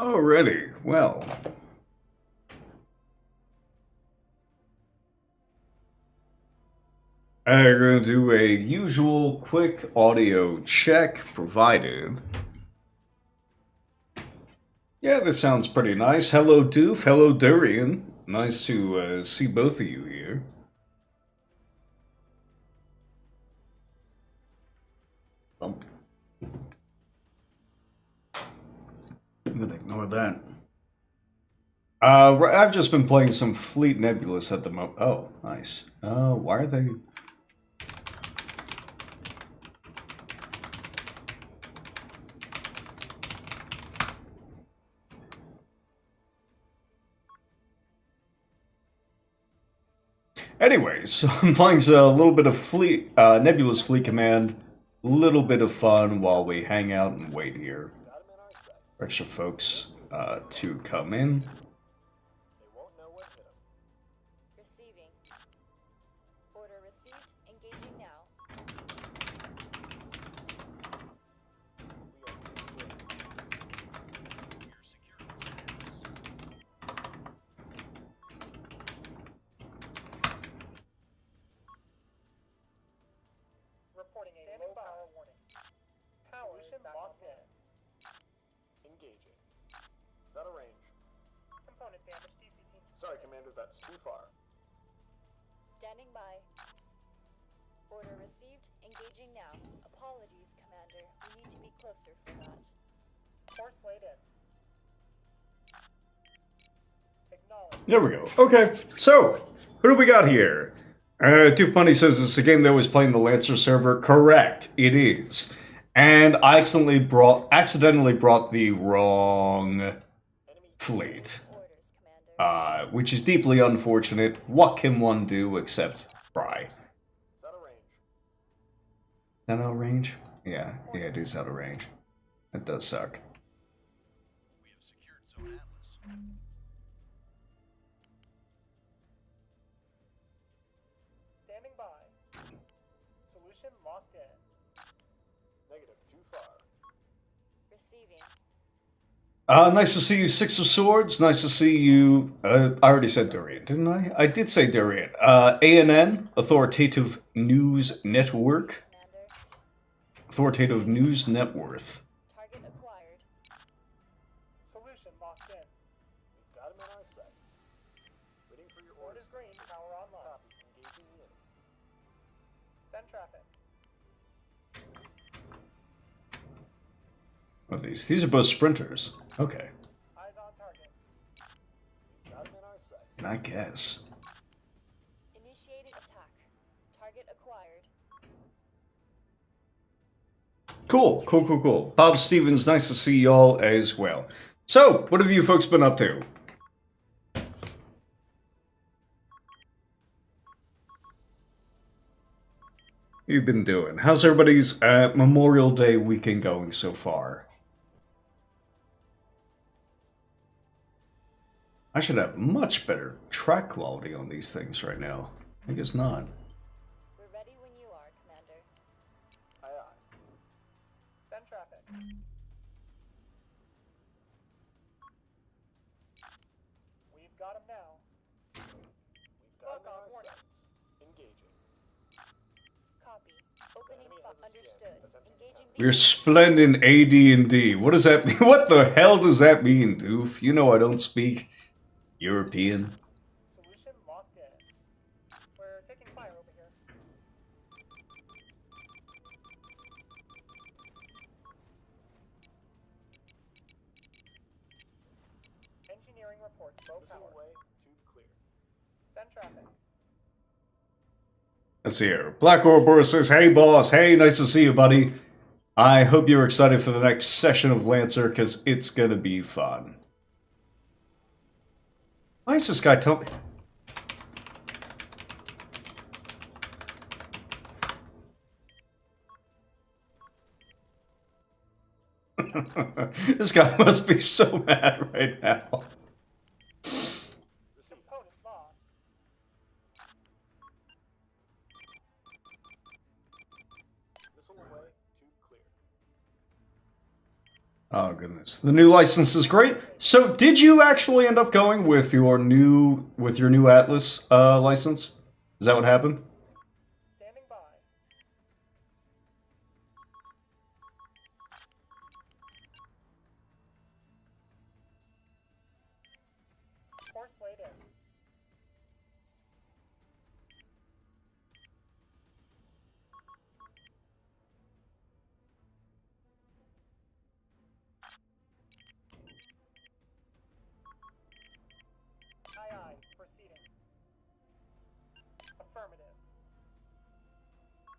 Alrighty, well. I'm going to do a usual quick audio check provided. Yeah, this sounds pretty nice. Hello, Doof. Hello, Durian. Nice to see both of you here. Bump. I'm gonna ignore that. I've just been playing some Fleet Nebulous at the moment. Oh, nice. Why are they... Anyways, so I'm playing a little bit of Fleet, Nebulous Fleet Command. Little bit of fun while we hang out and wait here for extra folks to come in. Receiving. Order received. Engaging now. Reporting a low power warning. Power solution locked in. Engaging. Is that a range? Component damage. DC team. Sorry, Commander, that's too far. Standing by. Order received. Engaging now. Apologies, Commander. We need to be closer for that. Course laid in. Acknowledge. There we go. Okay, so who do we got here? Doof Bunny says it's a game that was playing the Lancer server. Correct, it is. And I accidentally brought the wrong fleet, Orders, Commander. which is deeply unfortunate. What can one do except try? Is that a range? Is that out of range? Yeah, it is out of range. That does suck. We have secured Zone Atlas. Standing by. Solution locked in. Negative, too far. Receiving. Nice to see you, Six of Swords. Nice to see you. I already said Durian, didn't I? I did say Durian. ANN, Authoritative News Network. Commander. Authoritative News Network. Target acquired. Solution locked in. We've got him in our sights. Waiting for your Orders orders. green. Power online. Copy. Engaging in. Send traffic. What are these? These are both sprinters. Okay, Eyes on target. We've got him in our sights. I guess. Initiating attack. Target acquired. Cool. Bob Stevens, nice to see y'all as well. So, what have you folks been up to? You've been doing? How's everybody's Memorial Day weekend going so far? I should have much better track quality on these things right now. I guess not. We're ready when you are, Commander. Aye, aye. Send traffic. We've got him now. We've got him in Lock on our warning. sights. Engaging. Copy. Opening Enemy has us understood. again. Attempting Engaging We're the splendid AD&D. What does that mean? What the hell does that mean, Doof? You know I don't speak European. Solution locked in. We're taking fire over here. Engineering reports low Missile power. away. Tube clear. Send traffic. Let's see here. Black Ouroboros says, hey boss, hey, nice to see you, buddy. I hope you're excited for the next session of Lancer, because it's gonna be fun. Why is this guy telling me? This guy must be so mad right now. Received. Component lost. Missile away. Tube clear. Oh goodness, the new license is great. So, did you actually end up going with your new Atlas license? Is that what happened? Standing by. Course laid in. Aye, aye. Proceeding. Affirmative.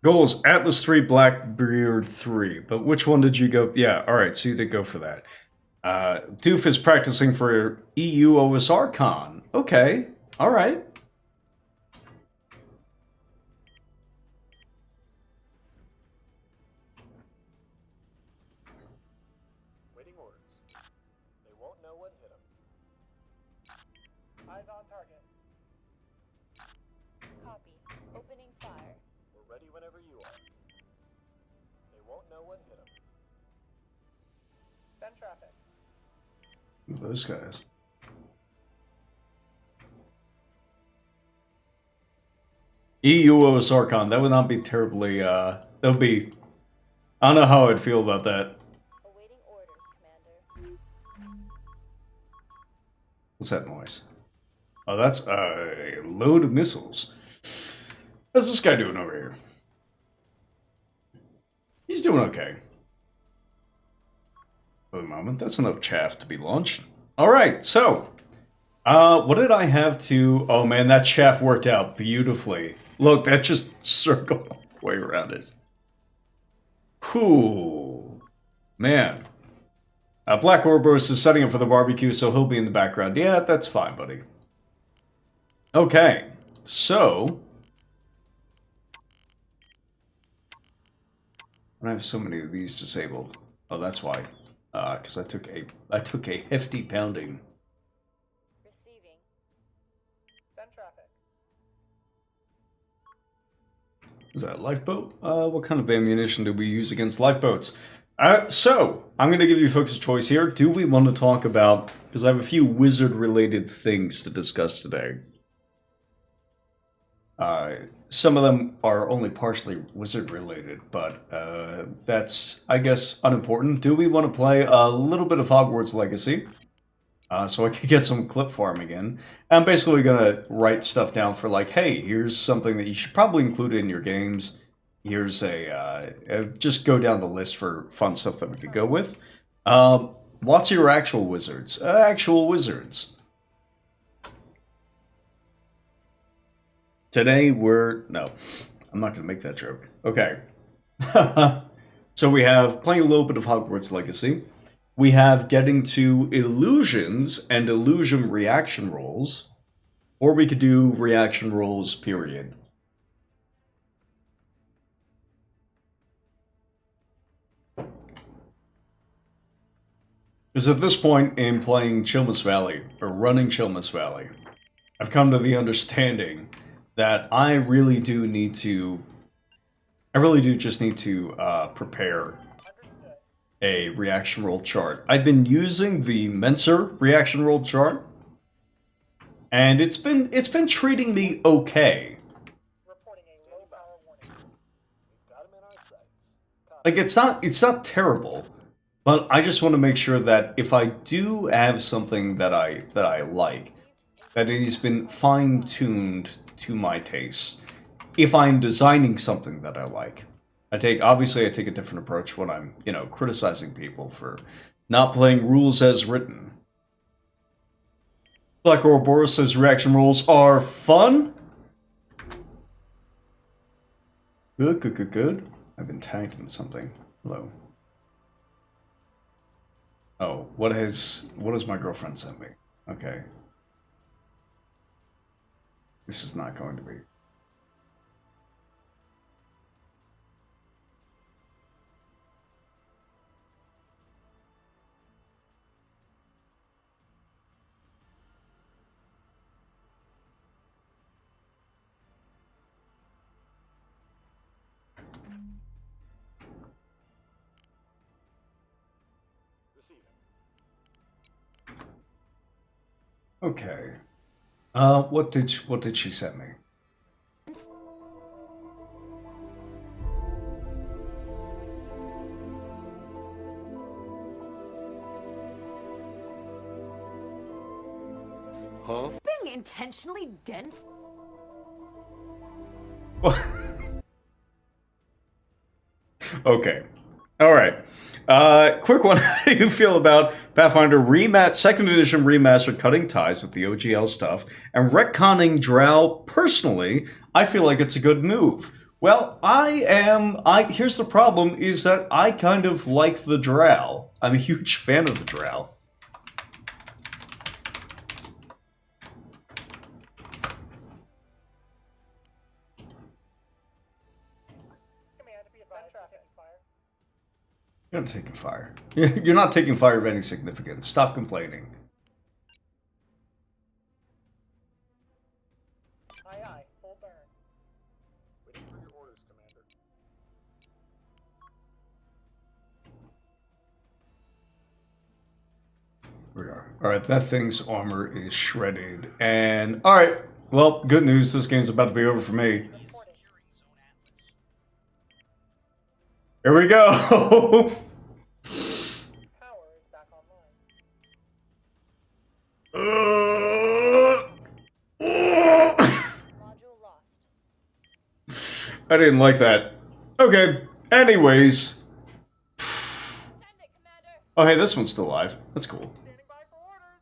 Goals: Atlas 3, Blackbeard 3. But which one did you go? Yeah, alright, so you did go for that. Doof is practicing for EU OSR Con. Okay, alright. Waiting orders. They won't know what hit them. Eyes on target. Copy. Opening fire. We're ready whenever you are. They won't know what hit them. Send traffic. Those guys. EU OSR Con. That would not be terribly, that would be... I don't know how I'd feel about that. Awaiting orders, Commander. What's that noise? Oh, that's a load of missiles. How's this guy doing over here? He's doing okay. For the moment, that's enough chaff to be launched. Alright, so... what did I have to... Oh man, that chaff worked out beautifully. Look, that just circled all the way around us. Whew. Man. Black Ouroboros is setting up for the barbecue, so he'll be in the background. Yeah, that's fine, buddy. Okay, so... I have so many of these disabled. Oh, that's why. Because I took a hefty pounding. Receiving. Send traffic. Is that a lifeboat? What kind of ammunition do we use against lifeboats? So, I'm going to give you folks a choice here. Do we want to talk about... Because I have a few wizard-related things to discuss today. Some of them are only partially wizard-related, but that's, I guess, unimportant. Do we want to play a little bit of Hogwarts Legacy? So I could get some clip farming in. I'm basically going to write stuff down for like, hey, here's something that you should probably include in your games. Here's just go down the list for fun stuff that we could go with. What's your actual wizards? Actual wizards. Today no, I'm not going to make that joke. Okay. So we have playing a little bit of Hogwarts Legacy. We have getting to illusions and illusion reaction rolls. Or we could do reaction rolls, period. Because at this point in playing Chilmus Valley, or running Chilmus Valley, I've come to the understanding that I really do just need to prepare Understood. a reaction roll chart. I've been using the Menser reaction roll chart, and it's been treating me okay. Reporting a low power warning. We've got them in our sights. Like it's not terrible, but I just want to make sure that if I do have something that I like, that it has been fine-tuned to my taste. If I'm designing something that I like, obviously I take a different approach when I'm, criticizing people for not playing rules as written. Black Ouroboros says reaction rolls are fun. Good. I've been tagged in something. Hello. Oh, what has my girlfriend sent me? Okay. This is not going to be. Receiving. Okay. What did she send me? Huh? Being intentionally dense? Okay. All right. Quick one. How do you feel about Pathfinder second edition remastered cutting ties with the OGL stuff and retconning Drow? Personally, I feel like it's a good move. Well, here's the problem is that I kind of like the Drow. I'm a huge fan of the Drow. Command, be advised, we're taking fire. You're not taking fire. You're not taking fire of any significance. Stop complaining. Aye, aye, full burn. Waiting for your orders, Commander. We are. Alright, that thing's armor is shredded. And, alright, well, good news. This game's about to be over for me. Reporting. Here we go! Power is back online. Module lost. I didn't like that. Okay, anyways. Send it, Commander! Oh, hey, this one's still alive. That's cool. Standing by for orders.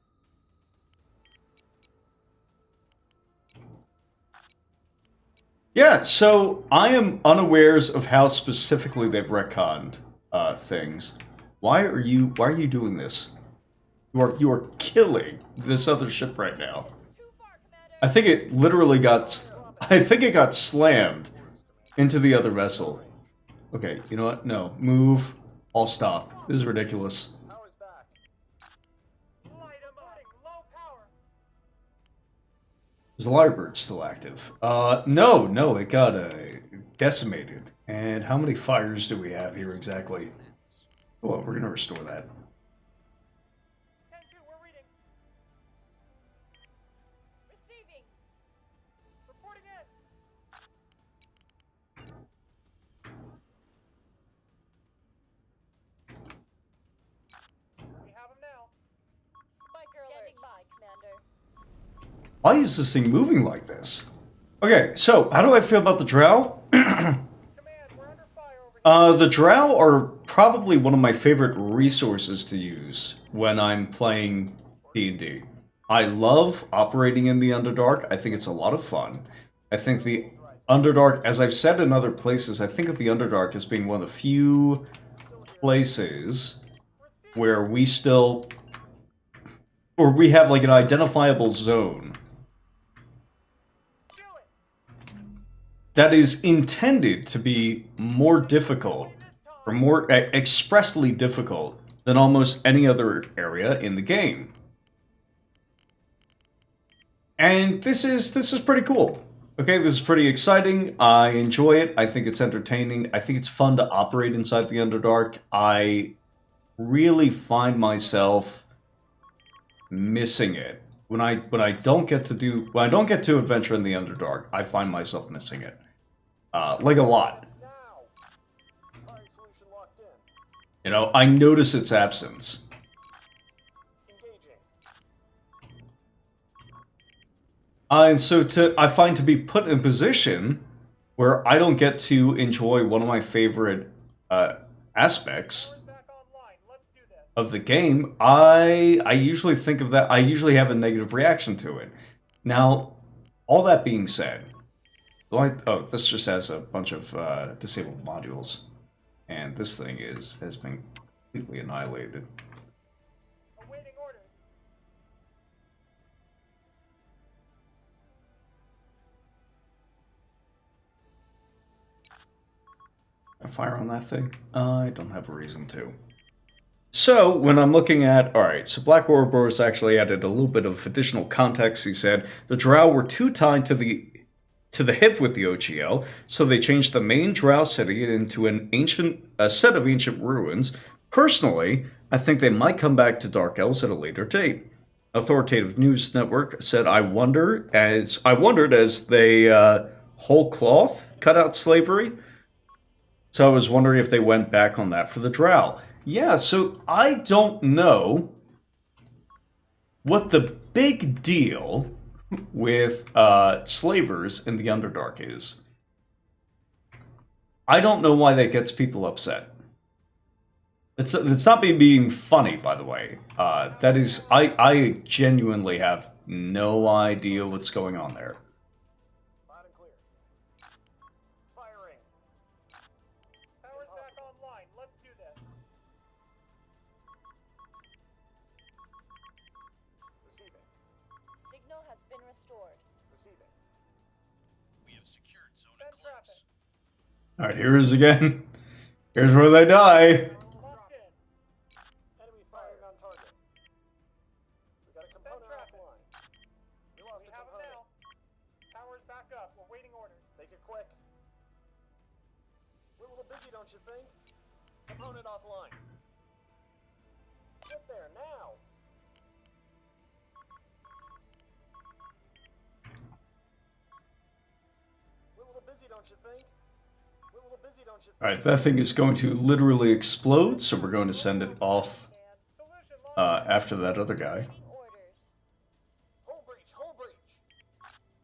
Yeah, so I am unawares of how specifically they've retconned things. Why are you doing this? You are killing this other ship right now. Too far, Commander! I think it literally got slammed into the other vessel. Okay, you know what? No, move. I'll stop. This is ridiculous. Power's back. Light 'em up. Low power. Is the Lyrebird still active? No, it got decimated. And how many fires do we have here exactly? Well, we're gonna restore that. 10-2, we're reading. Receiving! Reporting in. We have him now. Spiker standing by, Commander. Why is this thing moving like this? Okay, so how do I feel about the Drow? Command, we're under fire over here. The Drow are probably one of my favorite resources to use when I'm playing D&D. I love operating in the Underdark. I think it's a lot of fun. I think the Underdark, as I've said in other places, I think of the Underdark as being one of the few places where we have like an identifiable zone Do it. that is intended to be more difficult, or more expressly difficult, than almost any other area in the game. And this is pretty cool. Okay, this is pretty exciting. I enjoy it. I think it's entertaining. I think it's fun to operate inside the Underdark. I really find myself missing it. When I don't get to adventure in the Underdark, I find myself missing it. Like a lot. Now. Firing solution locked in. You know, I notice its absence. Engaging. And so I find to be put in a position where I don't get to enjoy one of my favorite aspects Power's back online. Let's do this. of the game, I usually think of that, I usually have a negative reaction to it. Now, all that being said, this just has a bunch of disabled modules, and this thing has been completely annihilated. Awaiting orders. I fire on that thing? I don't have a reason to. So, when I'm looking at... Alright, so Black Ouroboros actually added a little bit of additional context. He said, the Drow were too tied to the hip with the OGL, so they changed the main Drow city into a set of ancient ruins. Personally, I think they might come back to Dark Elves at a later date. Authoritative news network said, I wondered as they whole cloth cut out slavery. So I was wondering if they went back on that for the Drow. Yeah, so I don't know what the big deal with slavers in the Underdark is. I don't know why that gets people upset. It's not me being funny, by the way. That is, I genuinely have no idea what's going on there. Loud and clear. Firing. Power's back online. Let's do this. Receiving. Signal has been restored. Receiving. We have secured Zone Send Eclipse. traffic. Alright, here it is again. Here's where they die. Locked in. Enemy firing on target. We got a component traffic. offline. We lost We a have them component. now. Power's back up. We're waiting orders. Make it quick. We're a little busy, don't you think? Component offline. Get there now. We're a little busy, don't you think? We're a little busy, don't you think? Alright, that thing is going to literally explode, so we're going to send it off Solution locked. after that other guy. Waiting orders. Hull breach, hull breach.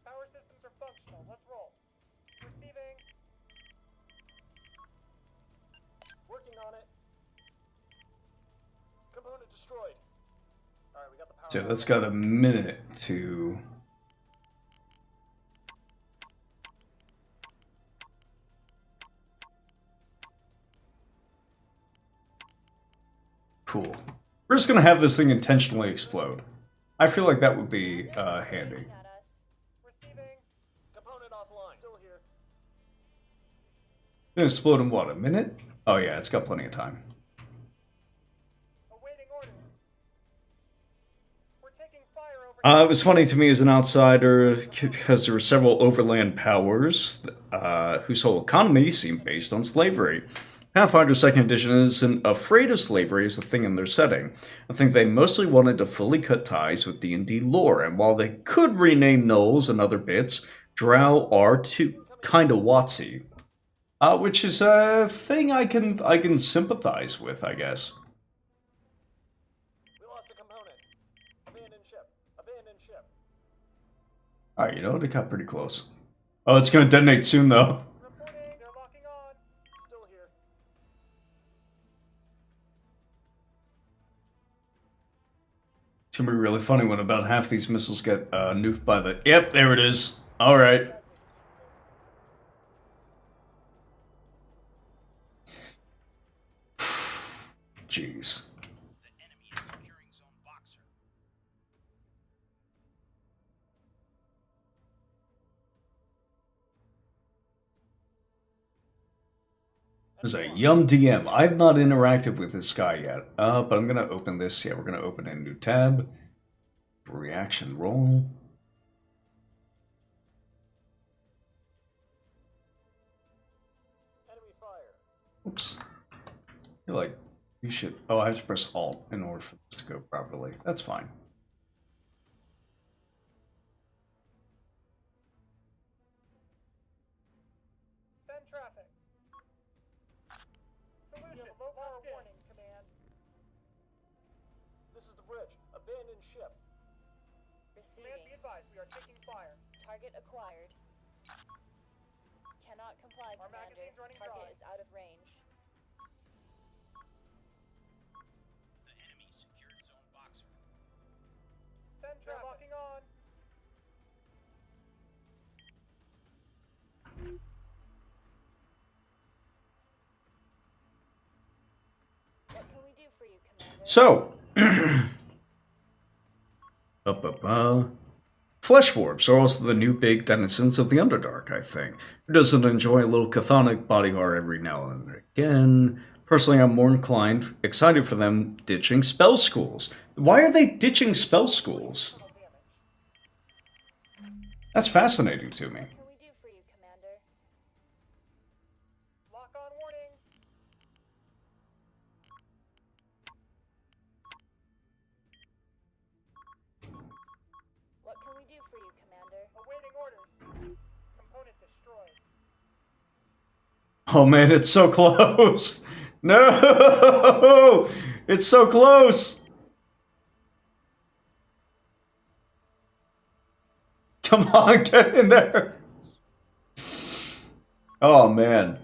Power systems are functional. Let's roll. Receiving. Working on it. Component destroyed. Alright, we got the power. So that's got a minute to... Cool. We're just gonna have this thing intentionally explode. I feel like that would be handy. Aiming at us. Receiving. Component offline. Still here. It's gonna explode in what, a minute? Oh yeah, it's got plenty of time. Awaiting orders. We're taking fire over. It was funny to me as an outsider because there were several overland powers whose whole economy seemed based on slavery. Pathfinder 2nd Edition isn't afraid of slavery as a thing in their setting. I think they mostly wanted to fully cut ties with D&D lore, and while they could rename gnolls and other bits, Drow are too kind of watsy. Which is a thing I can sympathize with, I guess. We lost a component. Abandoned ship. Abandoned ship. Alright, you know what? It got pretty close. Oh, it's gonna detonate soon, though. Reporting. They're locking on. Still here. It's gonna be really funny when about half these missiles get nuked by the... Yep, there it is. Alright. Buzzer detected. Jeez. The enemy is securing Zone Boxer. There's a Yum DM. I've not interacted with this guy yet, but I'm gonna open this. Yeah, we're gonna open a new tab. Reaction roll. Enemy fire. Oops. You're like, you should... Oh, I have to press Alt in order for this to go properly. That's fine. Send traffic. Solution. Low power warning, command. This is the bridge. Abandoned ship. Command, be Receiving. advised. We are taking fire. Target acquired. Cannot comply, Our Commander. magazine's running Target dry. is out of range. The enemy secured Zone Boxer. Send traffic. They're locking on. What can we do for you, Commander? So... Flesh warps are also the new big denizens of the Underdark, I think. Who doesn't enjoy a little chthonic body horror every now and again? Personally, I'm more excited for them ditching spell schools. Why are they ditching spell schools? Damage. That's fascinating to me. What can we do for you, Commander? Lock on warning. for you, Commander? Awaiting orders. Component destroyed. Oh man, it's so close! No! It's so close! Come on, get in there! Oh man.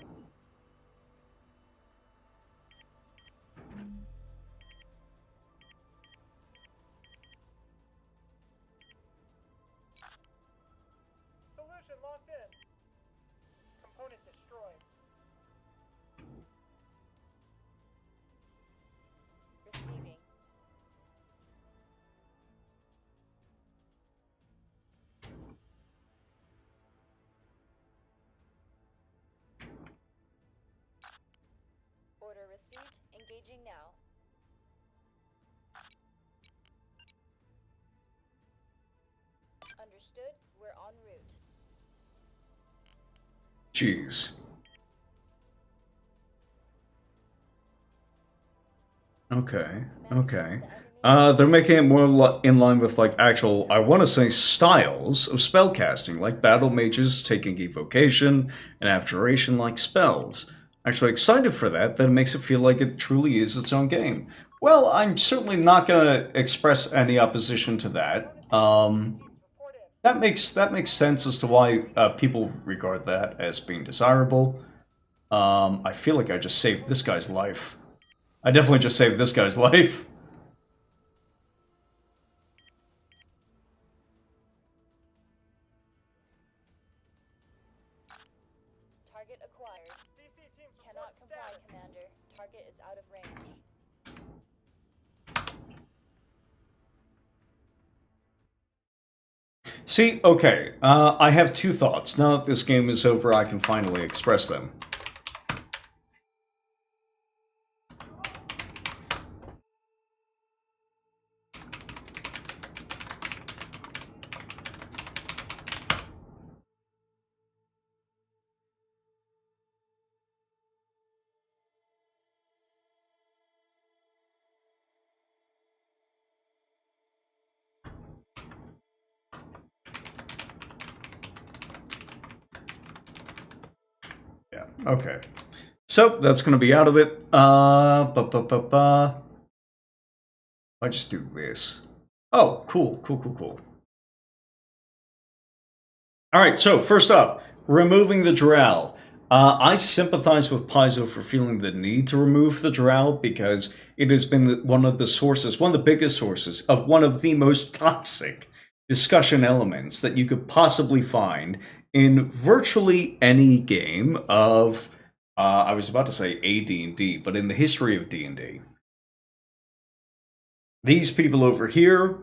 Solution locked in. Component destroyed. Receiving. Order received. Engaging now. Understood. We're en route. Jeez. Okay, okay. They're making it more in line with, like, actual, I want to say, styles of spellcasting, like battle mages taking evocation and abjuration like spells. Actually excited for that, that it makes it feel like it truly is its own game. Well, I'm certainly not going to express any opposition to that. Report in. That makes sense as to why people regard that as being desirable. I feel like I just saved this guy's life. I definitely just saved this guy's life. Target acquired. DC teams Cannot report comply, status. Commander. Target is out of range. See, okay, I have two thoughts. Now that this game is over, I can finally express them. Yeah, okay. So, that's gonna be out of it. I just do this. Oh, cool, cool, cool, cool. Alright, so first up, removing the drow. I sympathize with Paizo for feeling the need to remove the drow because it has been one of the sources, one of the biggest sources of one of the most toxic discussion elements that you could possibly find in virtually any game of, I was about to say AD&D, but in the history of D&D. These people over here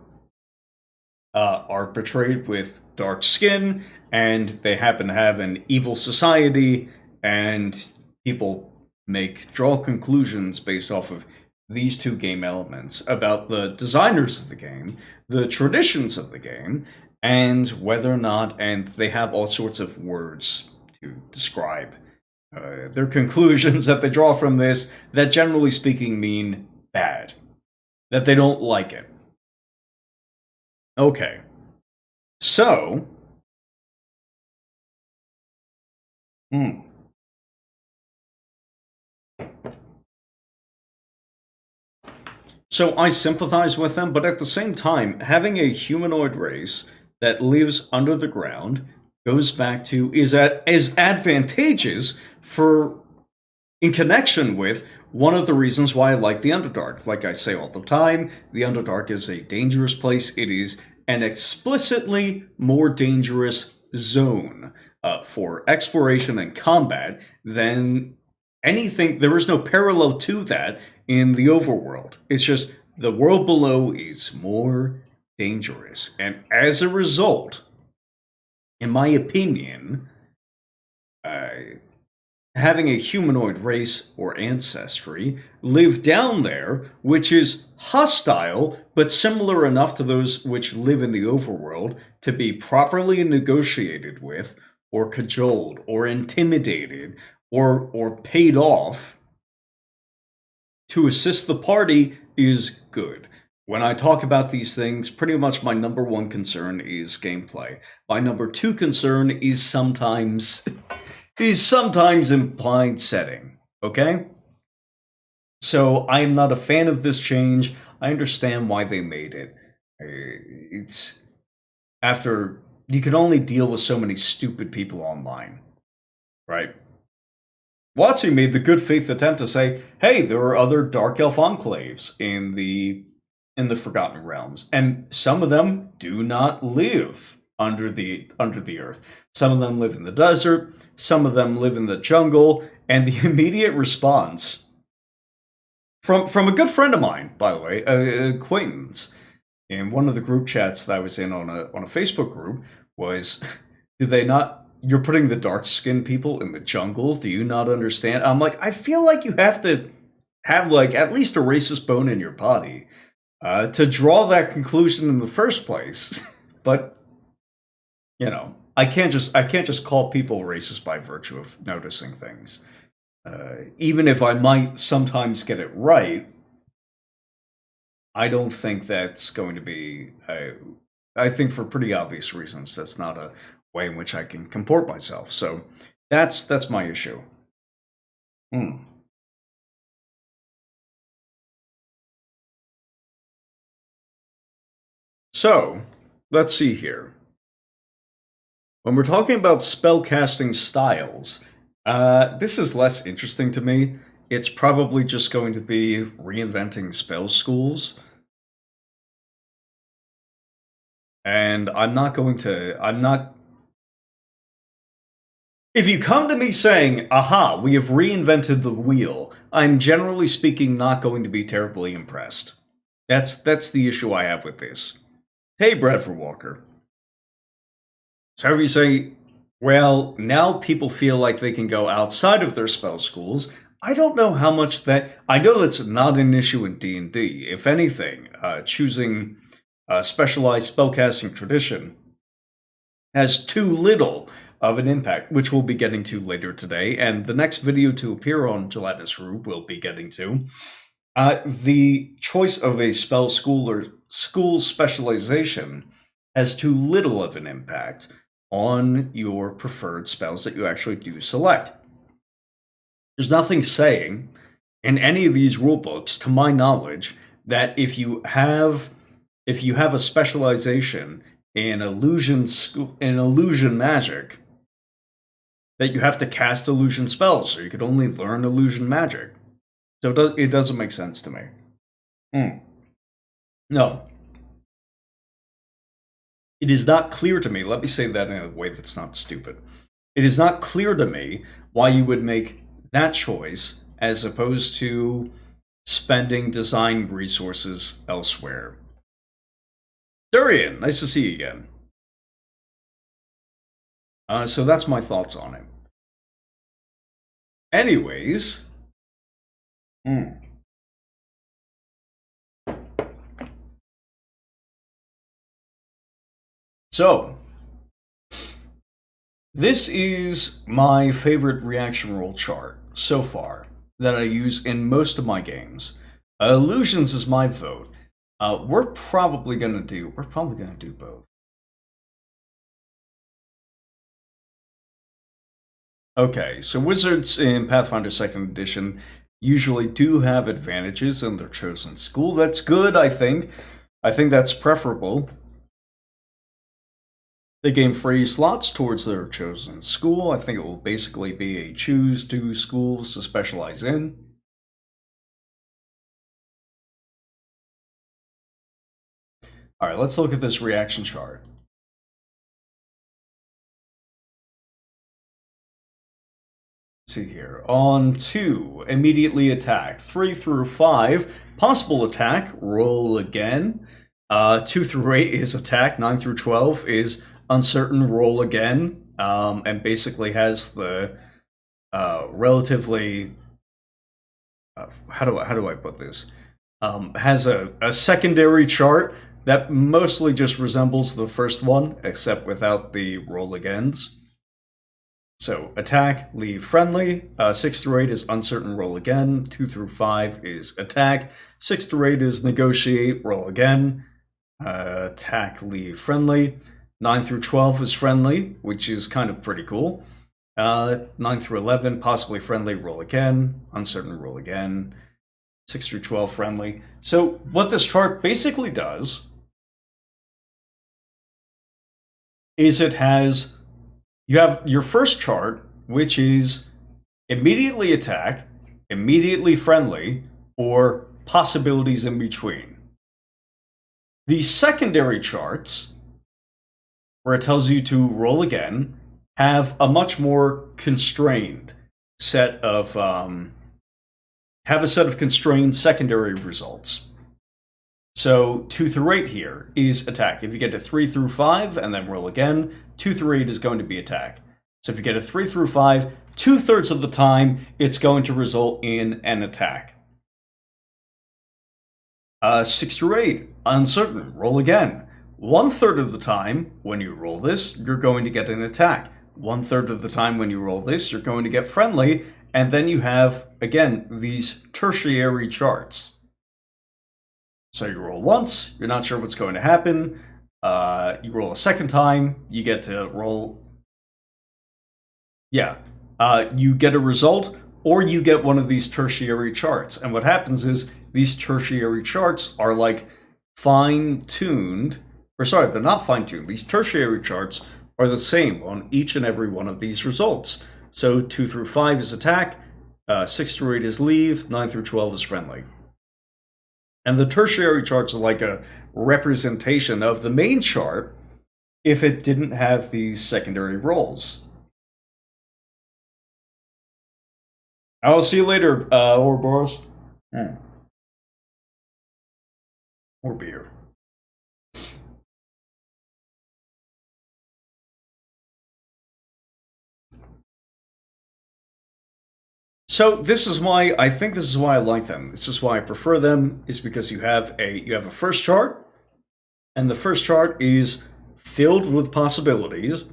are portrayed with dark skin, and they happen to have an evil society, and people draw conclusions based off of these two game elements about the designers of the game, the traditions of the game, and whether or not, and they have all sorts of words to describe their conclusions that they draw from this that generally speaking mean bad, that they don't like it. Okay, so, So I sympathize with them, but at the same time, having a humanoid race that lives under the ground goes back to is advantageous for in connection with one of the reasons why I like the Underdark. Like I say all the time, the Underdark is a dangerous place. It is an explicitly more dangerous zone for exploration and combat than anything. There is no parallel to that in the overworld. It's just the world below is more dangerous. And as a result, in my opinion, having a humanoid race or ancestry live down there, which is hostile, but similar enough to those which live in the overworld to be properly negotiated with, or cajoled, or intimidated, or paid off to assist the party is good. when I talk about these things, pretty much my number one concern is gameplay. My number two concern is sometimes implied setting. Okay? So I am not a fan of this change. I understand why they made it. It's after you can only deal with so many stupid people online, right? WotC made the good faith attempt to say, "Hey, there are other Dark Elf enclaves in the Forgotten Realms, and some of them do not live under the earth. Some of them live in the desert. Some of them live in the jungle." And the immediate response from a good friend of mine, by the way, an acquaintance, in one of the group chats that I was in on a Facebook group, was, "Do they not? You're putting the dark-skinned people in the jungle. Do you not understand?" I'm like, I feel like you have to have like at least a racist bone in your body to draw that conclusion in the first place. But you know, I can't just call people racist by virtue of noticing things. Even if I might sometimes get it right, I don't think that's going to be. I think for pretty obvious reasons, that's not a way in which I can comport myself. So that's my issue. So let's see here. When we're talking about spellcasting styles, this is less interesting to me. It's probably just going to be reinventing spell schools. And I'm not... If you come to me saying, "Aha, we have reinvented the wheel," I'm generally speaking not going to be terribly impressed. That's the issue I have with this. Hey, Bradford Walker. So if you say, well, now people feel like they can go outside of their spell schools, I don't know how much that... I know that's not an issue in D&D. If anything, choosing a specialized spellcasting tradition has too little of an impact, which we'll be getting to later today, and the next video to appear on Gelatinous Rube will be getting to. The choice of a spell school or school specialization has too little of an impact on your preferred spells that you actually do select. There's nothing saying in any of these rulebooks, to my knowledge, that if you have a specialization in illusion magic, that you have to cast illusion spells, or you could only learn illusion magic. So it doesn't make sense to me. No. It is not clear to me, let me say that in a way that's not stupid. It is not clear to me why you would make that choice as opposed to spending design resources elsewhere. Durian, nice to see you again. So that's my thoughts on it. Anyways. So, this is my favorite reaction roll chart so far that I use in most of my games. Illusions is my vote. We're probably gonna do both. Okay, so wizards in Pathfinder 2nd Edition usually do have advantages in their chosen school. That's good, I think. I think that's preferable. They gain free slots towards their chosen school. I think it will basically be a choose 2 schools to specialize in. Alright, let's look at this reaction chart. Let's see here. On 2, immediately attack. 3 through 5, possible attack, roll again. 2 through 8 is attack. 9 through 12 is uncertain, roll again, and basically has the relatively how do I put this? Has a secondary chart that mostly just resembles the first one, except without the roll agains. So attack, leave, friendly. 6 through 8 is uncertain, roll again. 2 through 5 is attack. 6 through 8 is negotiate, roll again. Attack, leave, friendly. 9 through 12 is friendly, which is kind of pretty cool. 9 through 11, possibly friendly, roll again. Uncertain, roll again. 6 through 12, friendly. So what this chart basically does is you have your first chart, which is immediately attack, immediately friendly, or possibilities in between. The secondary charts, where it tells you to roll again, have a much more constrained set of constrained secondary results. So 2 through 8 here is attack. If you get to 3 through 5 and then roll again, 2 through 8 is going to be attack. So if you get a 3 through 5, 2/3 of the time it's going to result in an attack. 6 through 8, uncertain, roll again. 1/3 of the time when you roll this, you're going to get an attack. 1/3 of the time when you roll this, you're going to get friendly. And then you have, again, these tertiary charts. So you roll once, you're not sure what's going to happen. You roll a second time, you get to roll. Yeah, you get a result, or you get one of these tertiary charts. And what happens is these tertiary charts are like fine-tuned, or sorry, they're not fine-tuned. These tertiary charts are the same on each and every one of these results. So 2 through 5 is attack, 6 through 8 is leave, 9 through 12 is friendly. And the tertiary charts are like a representation of the main chart if it didn't have these secondary roles. I'll see you later, Ouroboros. Or beer. So this is why I like them. This is why I prefer them, is because you have a first chart, and the first chart is filled with possibilities.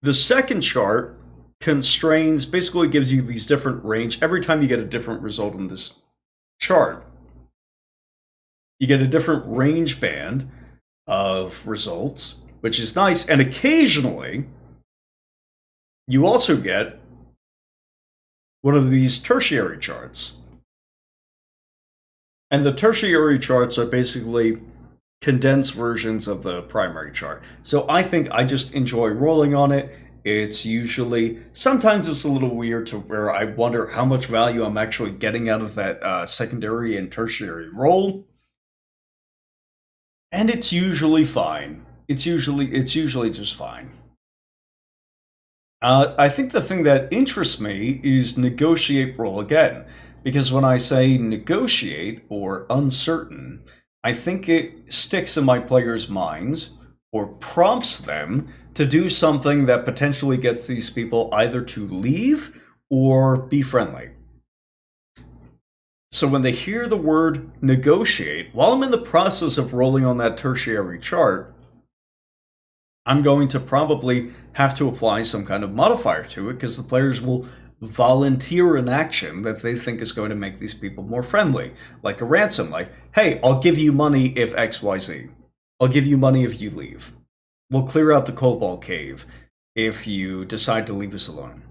The second chart constrains, basically gives you these different range. Every time you get a different result in this chart, you get a different range band of results, which is nice. And occasionally, you also get one of these tertiary charts. And the tertiary charts are basically condensed versions of the primary chart. So I think I just enjoy rolling on it. It's usually, sometimes it's a little weird to where I wonder how much value I'm actually getting out of that secondary and tertiary roll. And it's usually fine. It's usually just fine. I think the thing that interests me is negotiate, roll again. Because when I say negotiate or uncertain, I think it sticks in my players' minds or prompts them to do something that potentially gets these people either to leave or be friendly. So when they hear the word negotiate, while I'm in the process of rolling on that tertiary chart, I'm going to probably have to apply some kind of modifier to it because the players will volunteer an action that they think is going to make these people more friendly. Like a ransom, like, hey, I'll give you money if XYZ. I'll give you money if you leave. We'll clear out the Cobalt Cave if you decide to leave us alone.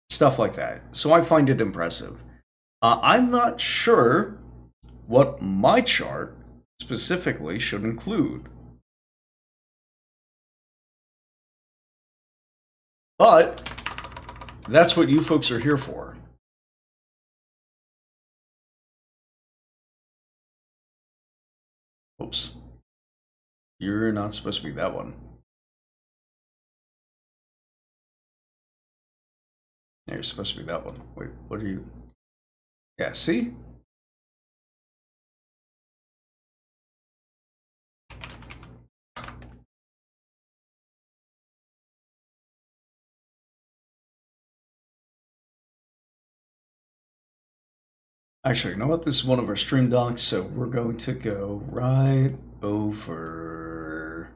Stuff like that. So I find it impressive. I'm not sure what my chart specifically should include. But that's what you folks are here for. Oops. You're not supposed to be that one. Yeah, you're supposed to be that one. Wait, what are you? Yeah, see? Actually, you know what? This is one of our stream docs, so we're going to go right over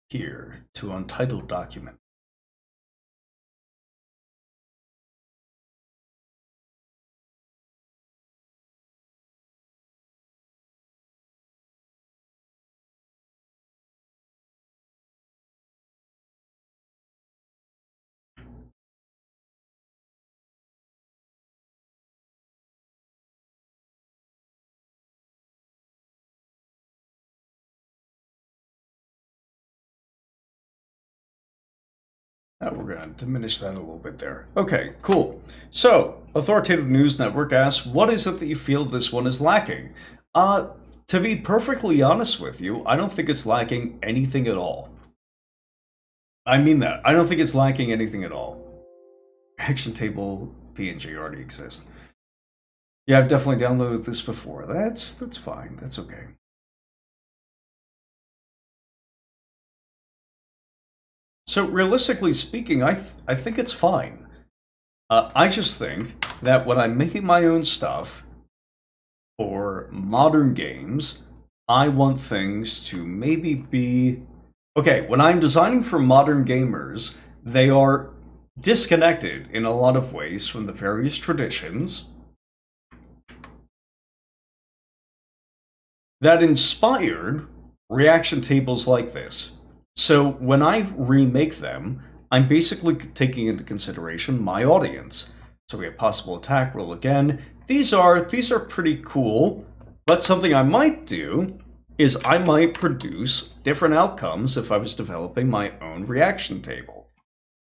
here to Untitled Document. Now we're going to diminish that a little bit there. Okay, cool. So, Authoritative News Network asks, what is it that you feel this one is lacking? To be perfectly honest with you, I don't think it's lacking anything at all. I mean that. I don't think it's lacking anything at all. Action table PNG already exists. Yeah, I've definitely downloaded this before. That's fine. That's okay. So realistically speaking, I think it's fine. I just think that when I'm making my own stuff for modern games, I want things to maybe be... Okay, when I'm designing for modern gamers, they are disconnected in a lot of ways from the various traditions that inspired reaction tables like this. So when I remake them, I'm basically taking into consideration my audience. So we have possible attack roll again. These are pretty cool, but something I might do is I might produce different outcomes if I was developing my own reaction table.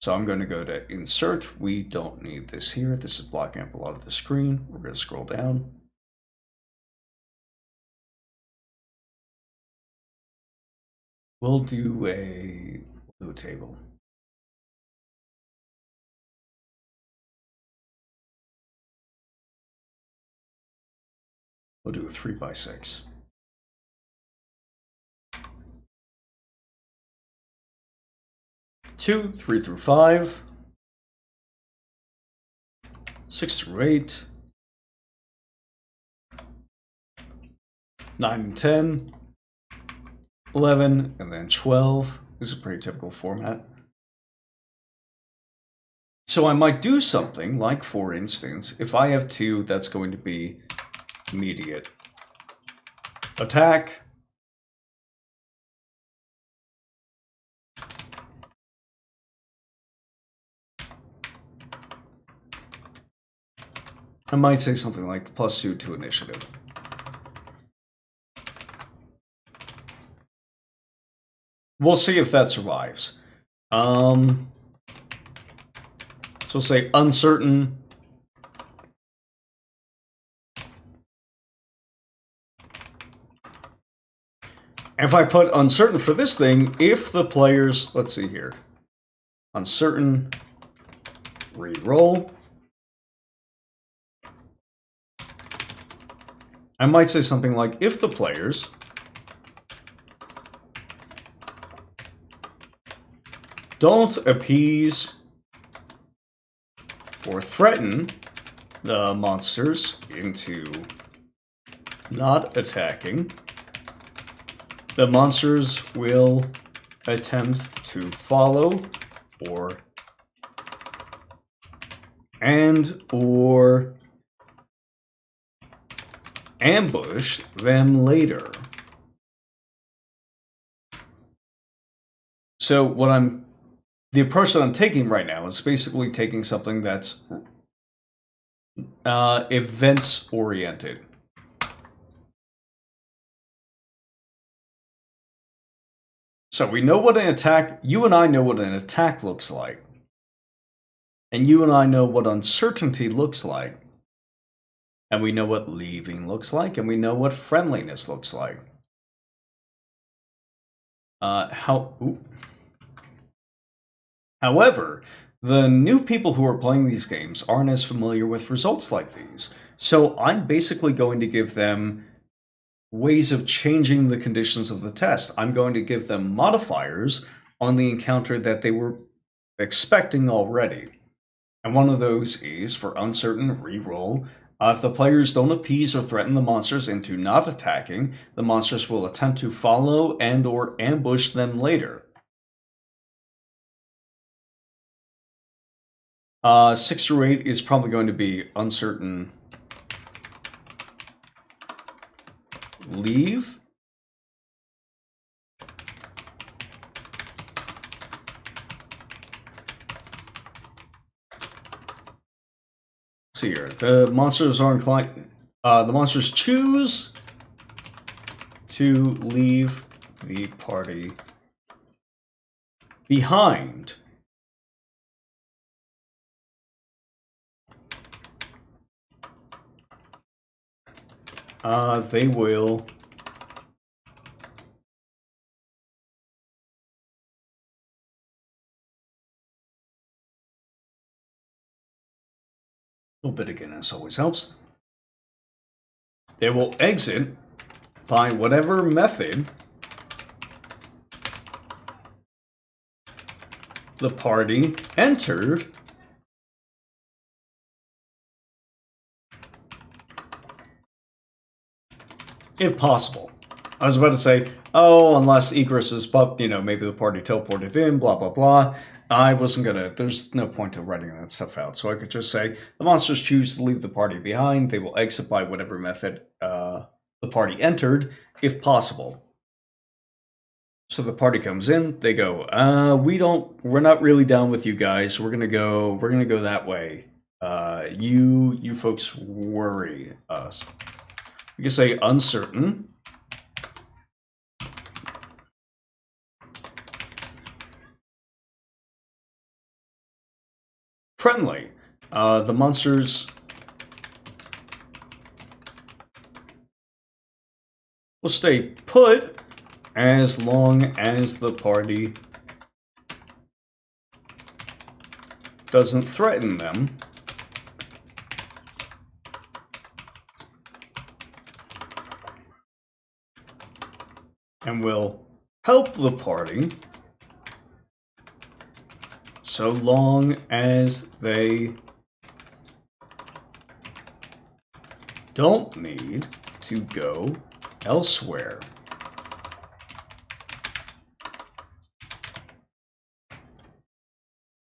So I'm going to go to Insert. We don't need this here. This is blocking up a lot of the screen. We're going to scroll down. We'll do a blue table. We'll do a 3x6. Two, 3 through 5, 6 through 8, 9 and 10, 11, and then 12. This is a pretty typical format. So I might do something like, for instance, if I have 2, that's going to be immediate attack, I might say something like +2 to initiative. We'll see if that survives. So we'll say uncertain. If I put uncertain for this thing, if the players, let's see here, uncertain, re-roll. I might say something like, if the players don't appease or threaten the monsters into not attacking, the monsters will attempt to follow or ambush them later. So the approach that I'm taking right now is basically taking something that's events oriented. So we know what an attack, you and I know what an attack looks like. And you and I know what uncertainty looks like. And we know what leaving looks like, and we know what friendliness looks like. However, the new people who are playing these games aren't as familiar with results like these. So I'm basically going to give them ways of changing the conditions of the test. I'm going to give them modifiers on the encounter that they were expecting already. And one of those is, for uncertain, re-roll. If the players don't appease or threaten the monsters into not attacking, the monsters will attempt to follow and or ambush them later. 6 through 8 is probably going to be uncertain, leave. See here, the monsters are inclined. The monsters choose to leave the party behind They will... A little bit of Guinness always helps. They will exit by whatever method the party entered if possible. I was about to say, oh, unless egress is buffed, you know, maybe the party teleported in, blah, blah, blah. I wasn't gonna, there's no point to writing that stuff out. So I could just say, the monsters choose to leave the party behind. They will exit by whatever method the party entered, if possible. So the party comes in, they go, we're not really down with you guys. We're gonna go that way. You folks worry us. You can say uncertain. Friendly. The monsters will stay put as long as the party doesn't threaten them. And will help the party so long as they don't need to go elsewhere.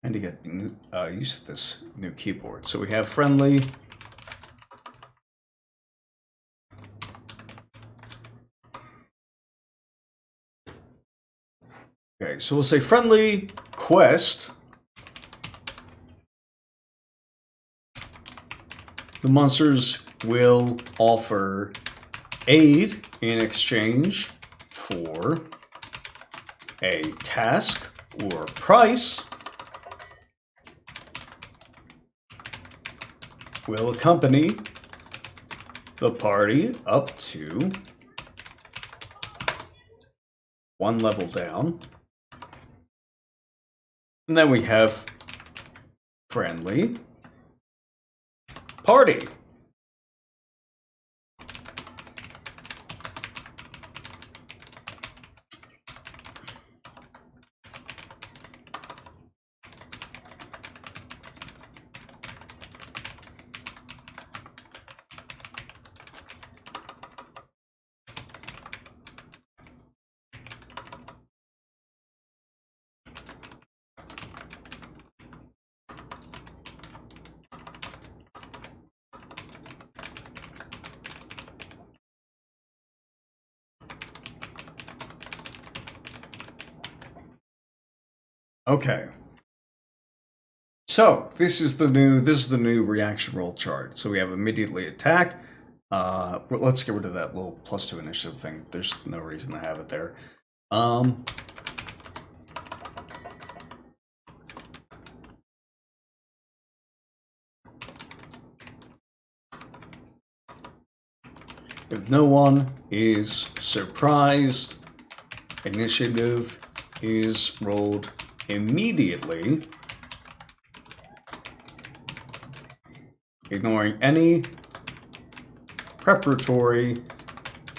And to get used to this new keyboard. So we have friendly. Okay, so we'll say friendly quest. The monsters will offer aid in exchange for a task or price. Will accompany the party up to 1 level down. And then we have friendly party. Okay. So this is the new reaction roll chart. So we have immediately attack. Let's get rid of that little +2 initiative thing. There's no reason to have it there. If no one is surprised, initiative is rolled immediately, ignoring any preparatory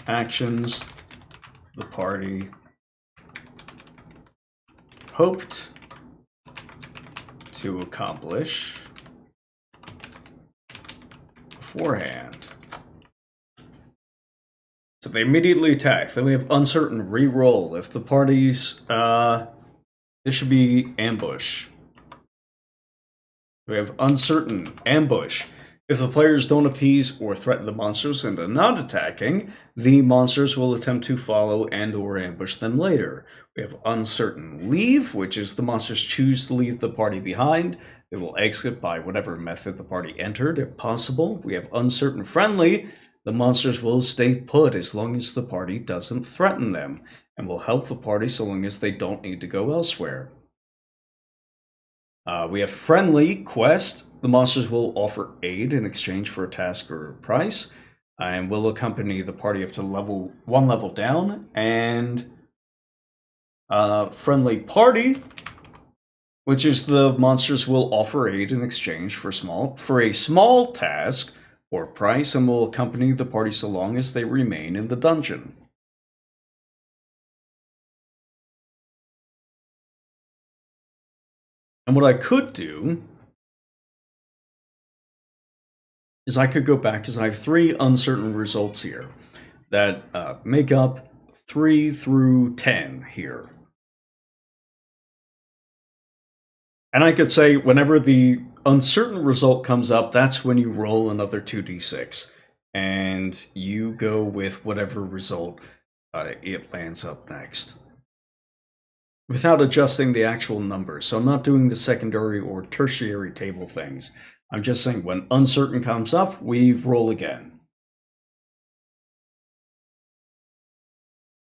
actions the party hoped to accomplish beforehand. So they immediately attack. Then we have uncertain re-roll. If the party's this should be ambush. We have uncertain ambush. If the players don't appease or threaten the monsters into not attacking, the monsters will attempt to follow and or ambush them later. We have uncertain leave, which is the monsters choose to leave the party behind. They will exit by whatever method the party entered, if possible. We have uncertain friendly. The monsters will stay put as long as the party doesn't threaten them, and will help the party so long as they don't need to go elsewhere. We have friendly quest. The monsters will offer aid in exchange for a task or a price. and will accompany the party up to one level down, and friendly party, which is the monsters will offer aid in exchange for a small task or price, and will accompany the party so long as they remain in the dungeon. And what I could do is I could go back, because I have 3 uncertain results here that make up 3 through 10 here. And I could say whenever the uncertain result comes up, that's when you roll another 2d6. And you go with whatever result it lands up next, without adjusting the actual numbers. So I'm not doing the secondary or tertiary table things. I'm just saying when uncertain comes up, we roll again.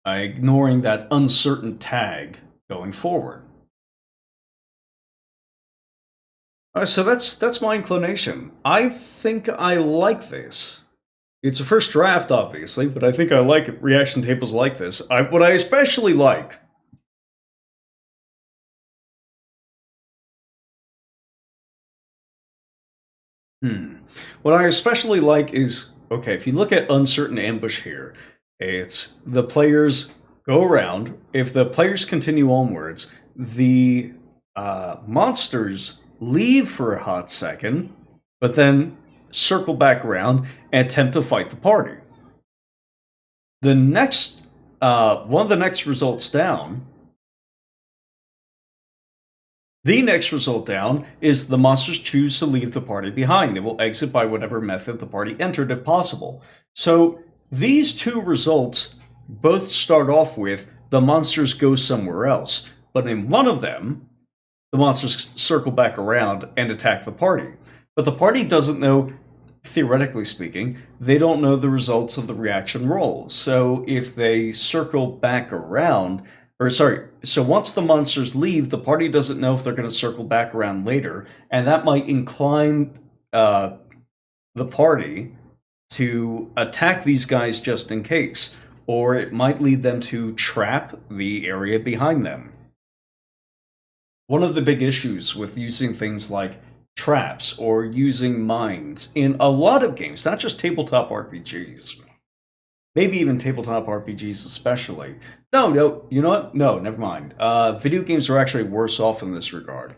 Ignoring that uncertain tag going forward. So that's my inclination. I think I like this. It's a first draft, obviously, but I think I like reaction tables like this. What I especially like what I especially like is, okay, if you look at uncertain ambush here, it's the players go around. If the players continue onwards, the monsters leave for a hot second, but then circle back around and attempt to fight the party. The next, one of the next results down, the next result down is the monsters choose to leave the party behind. They will exit by whatever method the party entered if possible. So these 2 results both start off with the monsters go somewhere else, but in one of them, the monsters circle back around and attack the party. But the party doesn't know, theoretically speaking, they don't know the results of the reaction roll. So if they circle back around, so once the monsters leave, the party doesn't know if they're going to circle back around later, and that might incline the party to attack these guys just in case, or it might lead them to trap the area behind them. One of the big issues with using things like traps or using mines in a lot of games, not just tabletop RPGs, maybe even tabletop RPGs especially. No, you know what? No, never mind. Video games are actually worse off in this regard.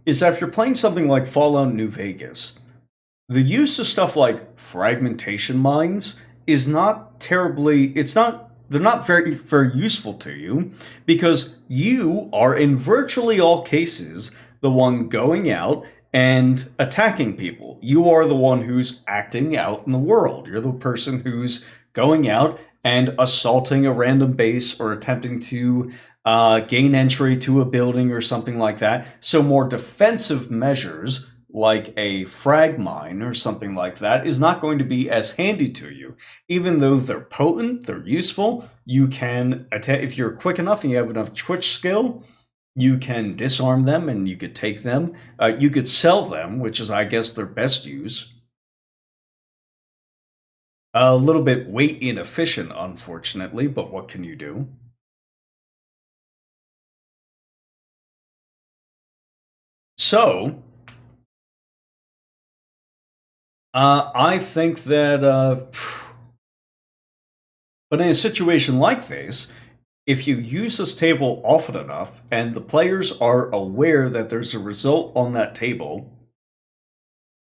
Is that if you're playing something like Fallout New Vegas, the use of stuff like fragmentation mines is not terribly, they're not very, very useful to you, because you are in virtually all cases the one going out and attacking people. You are the one who's acting out in the world. You're the person who's going out and assaulting a random base or attempting to gain entry to a building or something like that. So more defensive measures, like a frag mine or something like that, is not going to be as handy to you. Even though they're potent, they're useful, you can attack. If you're quick enough and you have enough twitch skill, you can disarm them and you could take them. You could sell them, which is, I guess, their best use. A little bit weight inefficient, unfortunately, but what can you do? So, I think that, but in a situation like this, if you use this table often enough, and the players are aware that there's a result on that table,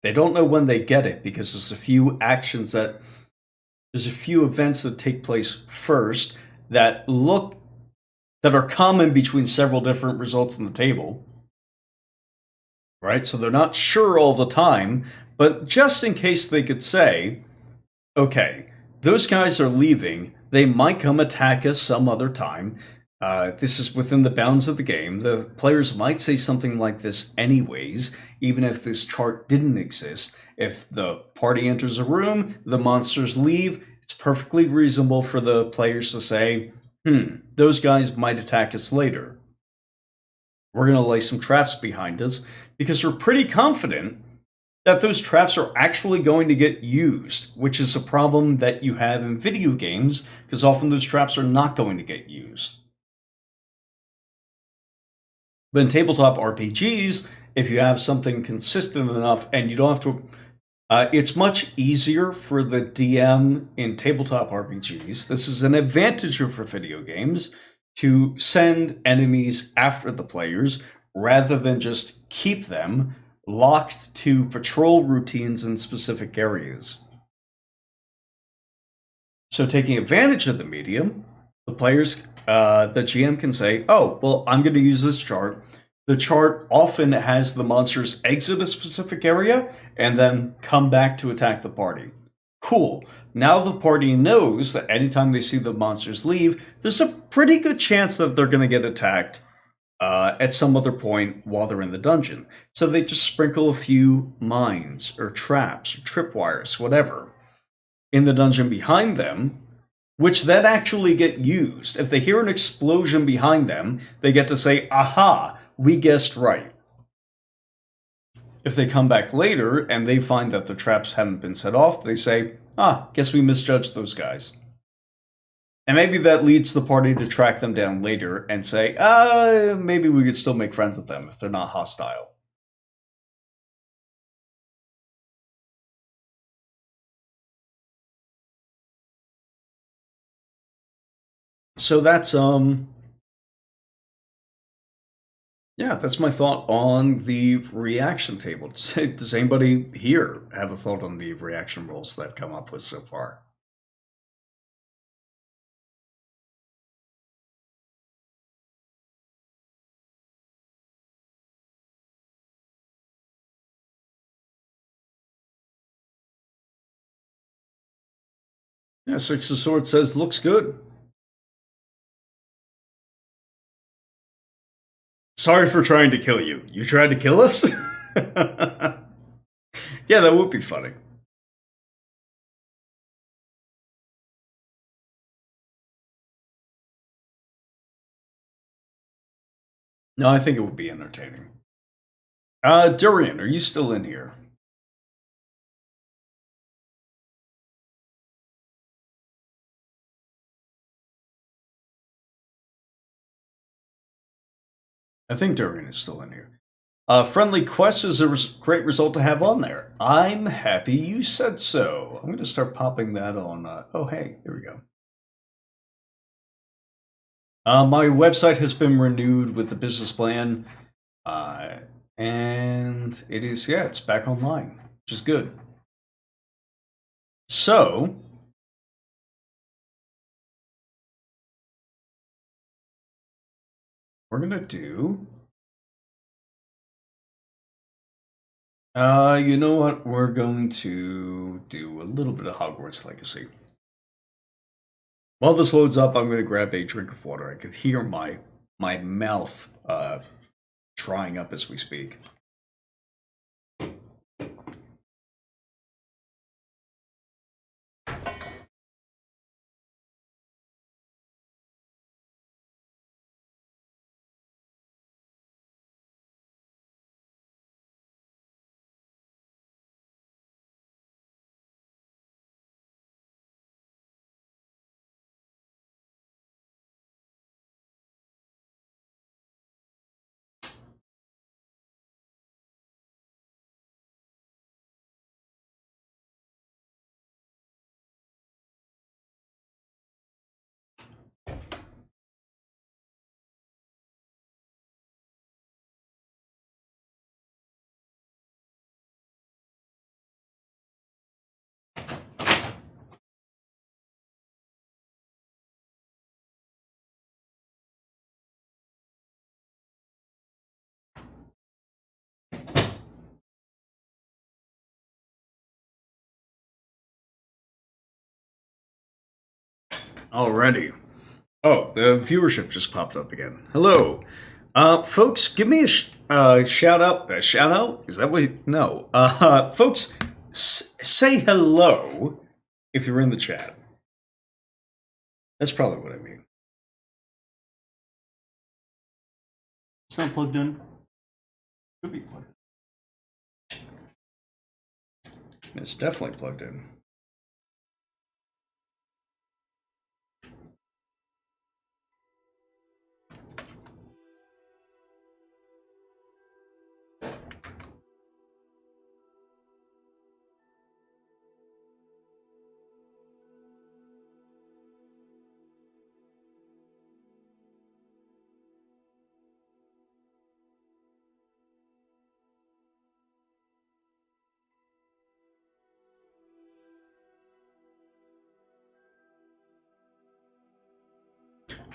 they don't know when they get it, because there's a few events that take place first that are common between several different results on the table. Right? So they're not sure all the time, but just in case they could say, okay, those guys are leaving, they might come attack us some other time. This is within the bounds of the game. The players might say something like this anyways, even if this chart didn't exist. If the party enters a room, the monsters leave, it's perfectly reasonable for the players to say, those guys might attack us later. We're going to lay some traps behind us, because we're pretty confident that those traps are actually going to get used, which is a problem that you have in video games, because often those traps are not going to get used. But in tabletop RPGs, if you have something consistent enough and you don't have to, it's much easier for the DM in tabletop RPGs. This is an advantage for video games to send enemies after the players rather than just keep them locked to patrol routines in specific areas. So taking advantage of the medium, the players, the GM can say, oh, well, I'm going to use this chart. The chart often has the monsters exit a specific area and then come back to attack the party. Cool. Now the party knows that anytime they see the monsters leave, there's a pretty good chance that they're going to get attacked at some other point while they're in the dungeon. So they just sprinkle a few mines or traps or tripwires, whatever, in the dungeon behind them, which then actually get used. If they hear an explosion behind them, they get to say, aha, we guessed right. If they come back later and they find that the traps haven't been set off, they say, guess we misjudged those guys. And maybe that leads the party to track them down later and say, maybe we could still make friends with them if they're not hostile. So that's, yeah, that's my thought on the reaction table. Does anybody here have a thought on the reaction rules that I've come up with so far? Yeah, Six of Swords says, looks good. Sorry for trying to kill you. You tried to kill us? Yeah, that would be funny. No, I think it would be entertaining. Durian, are you still in here? I think Durian is still in here. Friendly Quest is a great result to have on there. I'm happy you said so. I'm going to start popping that on. Oh, hey, here we go. My website has been renewed with the business plan. And it is, yeah, it's back online, which is good. So, we're going to do... you know what? We're going to do a little bit of Hogwarts Legacy. While this loads up, I'm going to grab a drink of water. I can hear my mouth drying up as we speak. Alrighty. Oh, the viewership just popped up again. Hello. Folks, give me a shout out. A shout out? Is that what? No. Folks, say hello if you're in the chat. That's probably what I mean. It's not plugged in. Could be plugged in. It's definitely plugged in.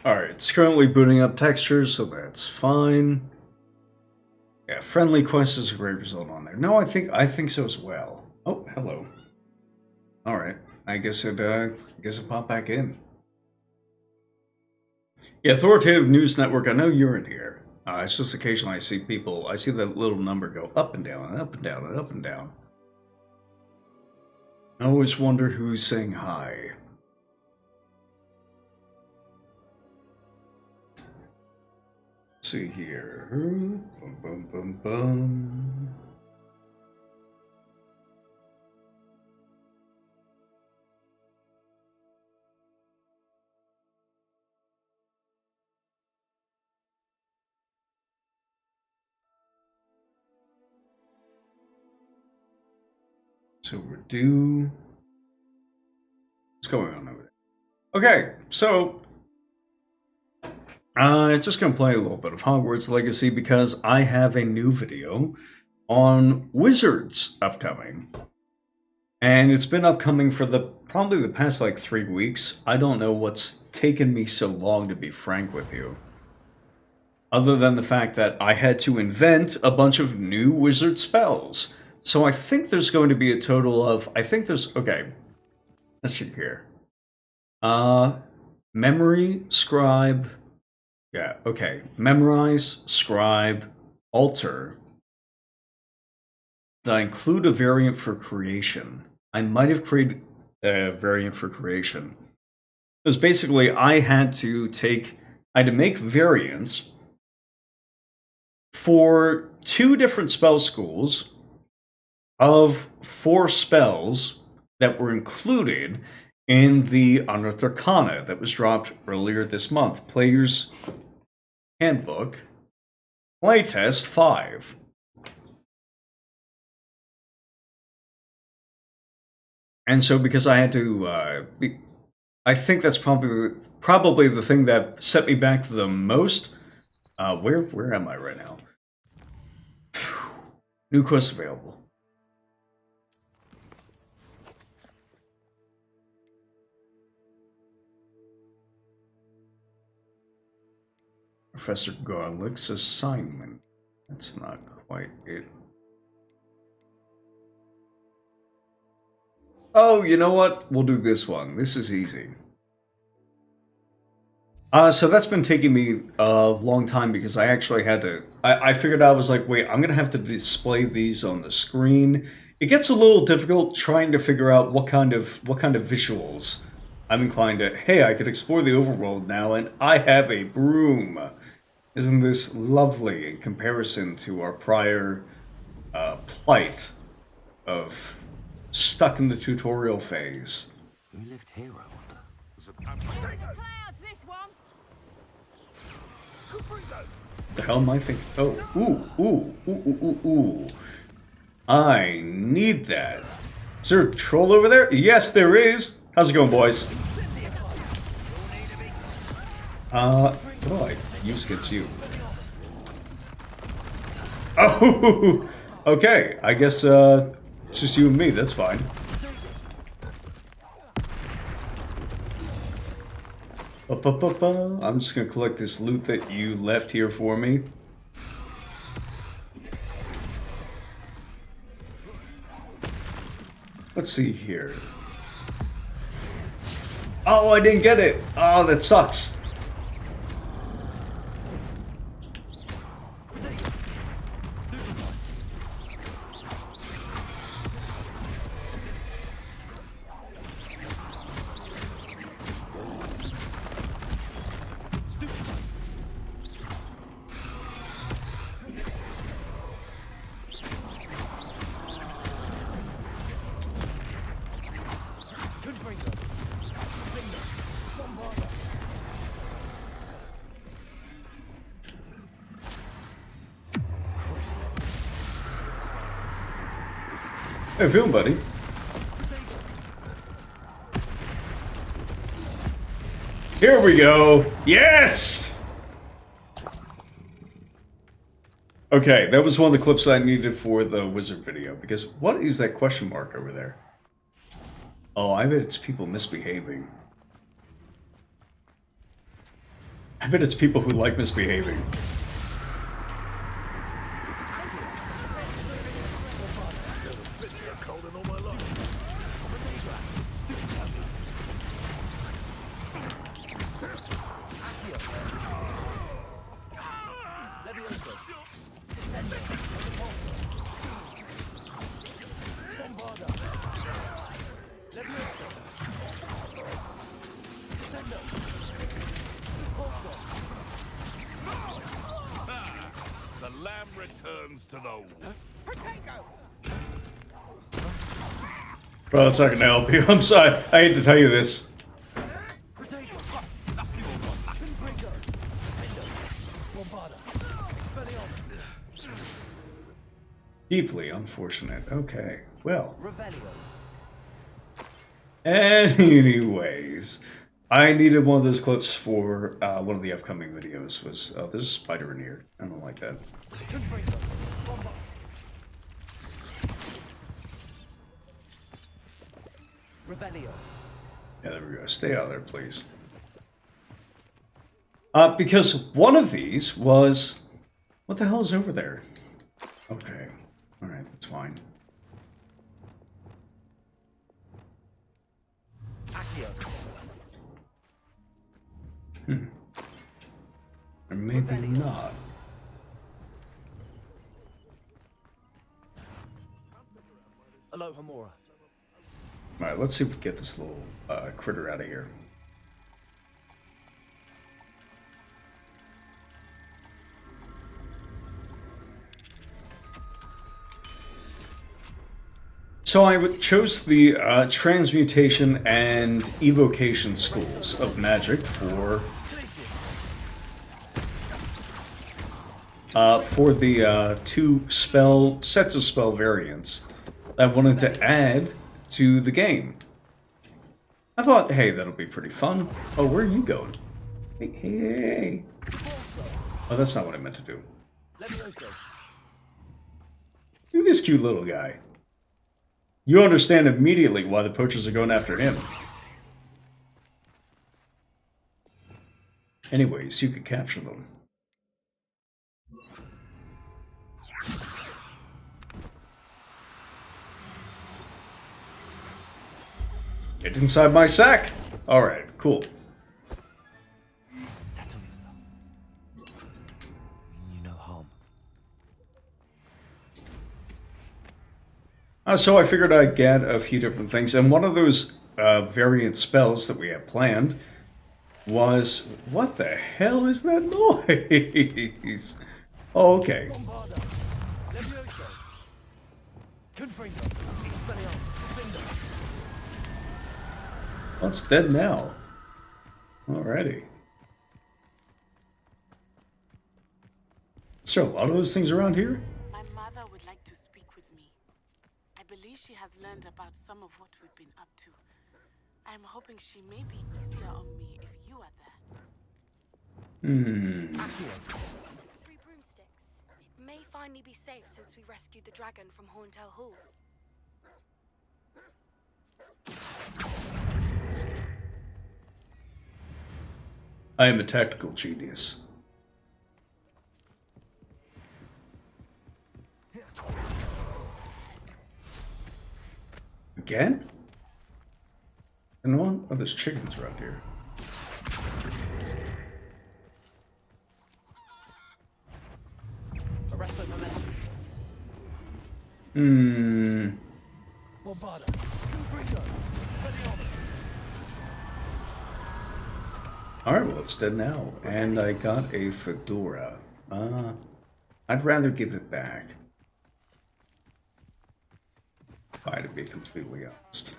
Alright, it's currently booting up textures, so that's fine. Yeah, friendly quest is a great result on there. No, I think so as well. Oh, hello. Alright, I guess it popped back in. Yeah, authoritative news network, I know you're in here. It's just occasionally I see that little number go up and down and up and down and up and down. I always wonder who's saying hi. See here. Boom, boom, boom, boom. So we're due. What's going on over there? Okay, so just gonna play a little bit of Hogwarts Legacy because I have a new video on Wizards upcoming. And it's been upcoming for probably the past like 3 weeks. I don't know what's taken me so long, to be frank with you. Other than the fact that I had to invent a bunch of new wizard spells. So I think there's going to be a total of, okay, let's see here. Memory, Scribe, yeah, okay. Memorize, Scribe, Alter. Did I include a variant for creation? I might have created a variant for creation. Because basically I had to make variants for 2 different spell schools of 4 spells that were included in the Unearthed Arcana that was dropped earlier this month. Player's Handbook, Playtest 5. And so because I had to, I think that's probably the thing that set me back the most. Where am I right now? New quest available. Professor Garlick's assignment. That's not quite it. Oh, you know what? We'll do this one. This is easy. So that's been taking me a long time because I actually had to... I figured out, I was like, wait, I'm going to have to display these on the screen. It gets a little difficult trying to figure out what kind of visuals I'm inclined to... Hey, I could explore the overworld now, and I have a broom. Isn't this lovely in comparison to our prior plight of stuck in the tutorial phase? Who lived here, I wonder? The hell am I thinking? Oh, ooh. I need that. Is there a troll over there? Yes, there is. How's it going, boys? What do I use against you? Oh, okay. I guess, it's just you and me. That's fine. I'm just gonna collect this loot that you left here for me. Let's see here. Oh, I didn't get it. Oh, that sucks. How you feeling, buddy? Here we go. Yes! Okay, that was one of the clips I needed for the wizard video, because what is that question mark over there? Oh, I bet it's people misbehaving. I bet it's people who like misbehaving. The lamb returns to the... Bro, that's not gonna help you. I'm sorry. I hate to tell you this. Deeply unfortunate. Okay, well. Anyways, I needed one of those clips for one of the upcoming videos. Was there's a spider in here? I don't like that. Yeah, there we go. Stay out there, please. Because one of these was... What the hell is over there? Okay. Alright, that's fine. Or maybe not. Hello, Hamura. Alright, let's see if we can get this little critter out of here. So I chose the transmutation and evocation schools of magic for the two sets of spell variants I wanted to add to the game. I thought, hey, that'll be pretty fun. Oh, where are you going? Hey, hey, hey. Oh, that's not what I meant to do. Look at this cute little guy. You understand immediately why the poachers are going after him. Anyways, you could capture them. Get inside my sack! Alright, cool. Settle yourself. Mean you no harm. So I figured I'd get a few different things, and one of those variant spells that we had planned was... What the hell is that noise? Oh, okay. Well, it's dead now. Alrighty. Is there a lot of those things around here? My mother would like to speak with me. I believe she has learned about some of what we've been up to. I am hoping she may be easier on me if you are there. 3 broomsticks. It may finally be safe since we rescued the dragon from Horntail Hall. I am a tactical genius. Again? And one? Oh, there's chickens around here. Alright, well, it's dead now. And I got a fedora. I'd rather give it back. If I had to be completely honest.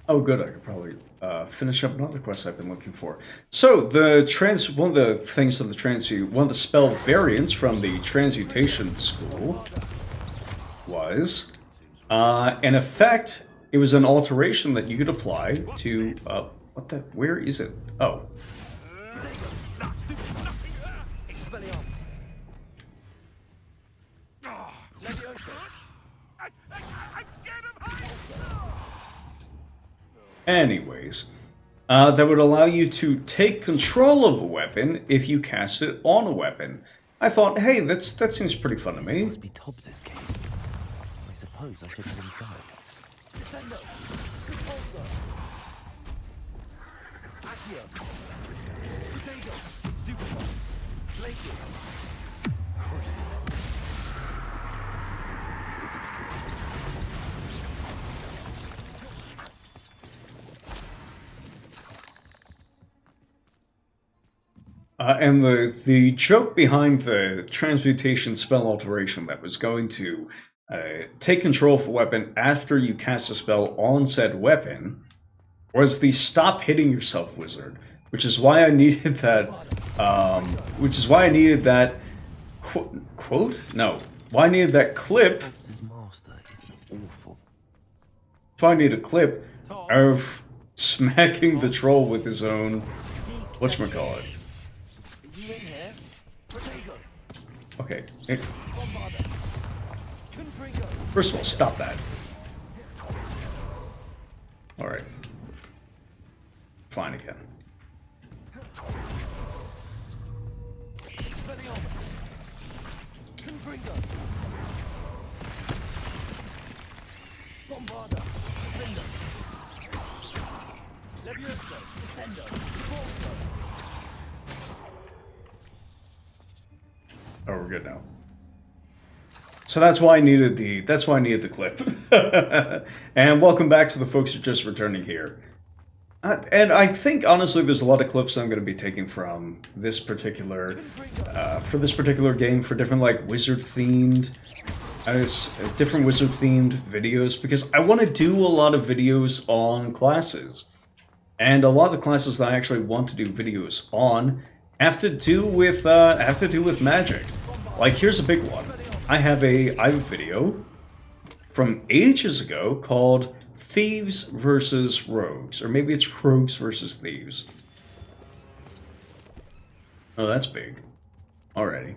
Oh, good. I could probably finish up another quest I've been looking for. So one of the things of the one of the spell variants from the transmutation school was, in effect, it was an alteration that you could apply to what the? Where is it? Oh. Anyways, that would allow you to take control of a weapon if you cast it on a weapon. I thought, hey, that seems pretty fun to me. Must be Tobbs's cave. I suppose I should go inside. Descendo! Repulsor! Accio! Potato! Stupefy! Glacius! Crucible! And the joke behind the transmutation spell alteration that was going to take control of a weapon after you cast a spell on said weapon was the stop hitting yourself wizard, which is why I needed that. Quote? No, why I needed that clip. Tobbs's master is awful. Why I need a clip of smacking the troll with his own whatchamacallit. Okay. First of all, stop that. Alright. Fine again. Oh, we're good now. So that's why I needed the clip. And welcome back to the folks who are just returning here. And I think honestly, there's a lot of clips I'm going to be taking from this particular, for this particular game, for different like wizard themed, different wizard themed videos, because I want to do a lot of videos on classes, and a lot of the classes that I actually want to do videos on have to do with magic. Like here's a big one. I have a video from ages ago called Thieves versus Rogues, or maybe it's Rogues versus Thieves. Oh, that's big. Alrighty.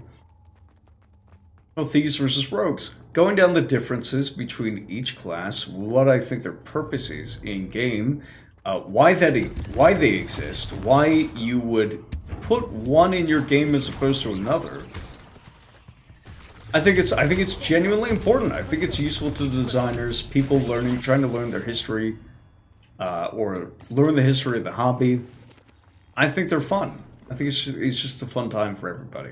Well, Thieves versus Rogues. Going down the differences between each class, what I think their purpose is in game, why they exist, why you would put one in your game as opposed to another. I think it's genuinely important. I think it's useful to designers, people trying to learn their history, or learn the history of the hobby. I think they're fun. I think it's just a fun time for everybody.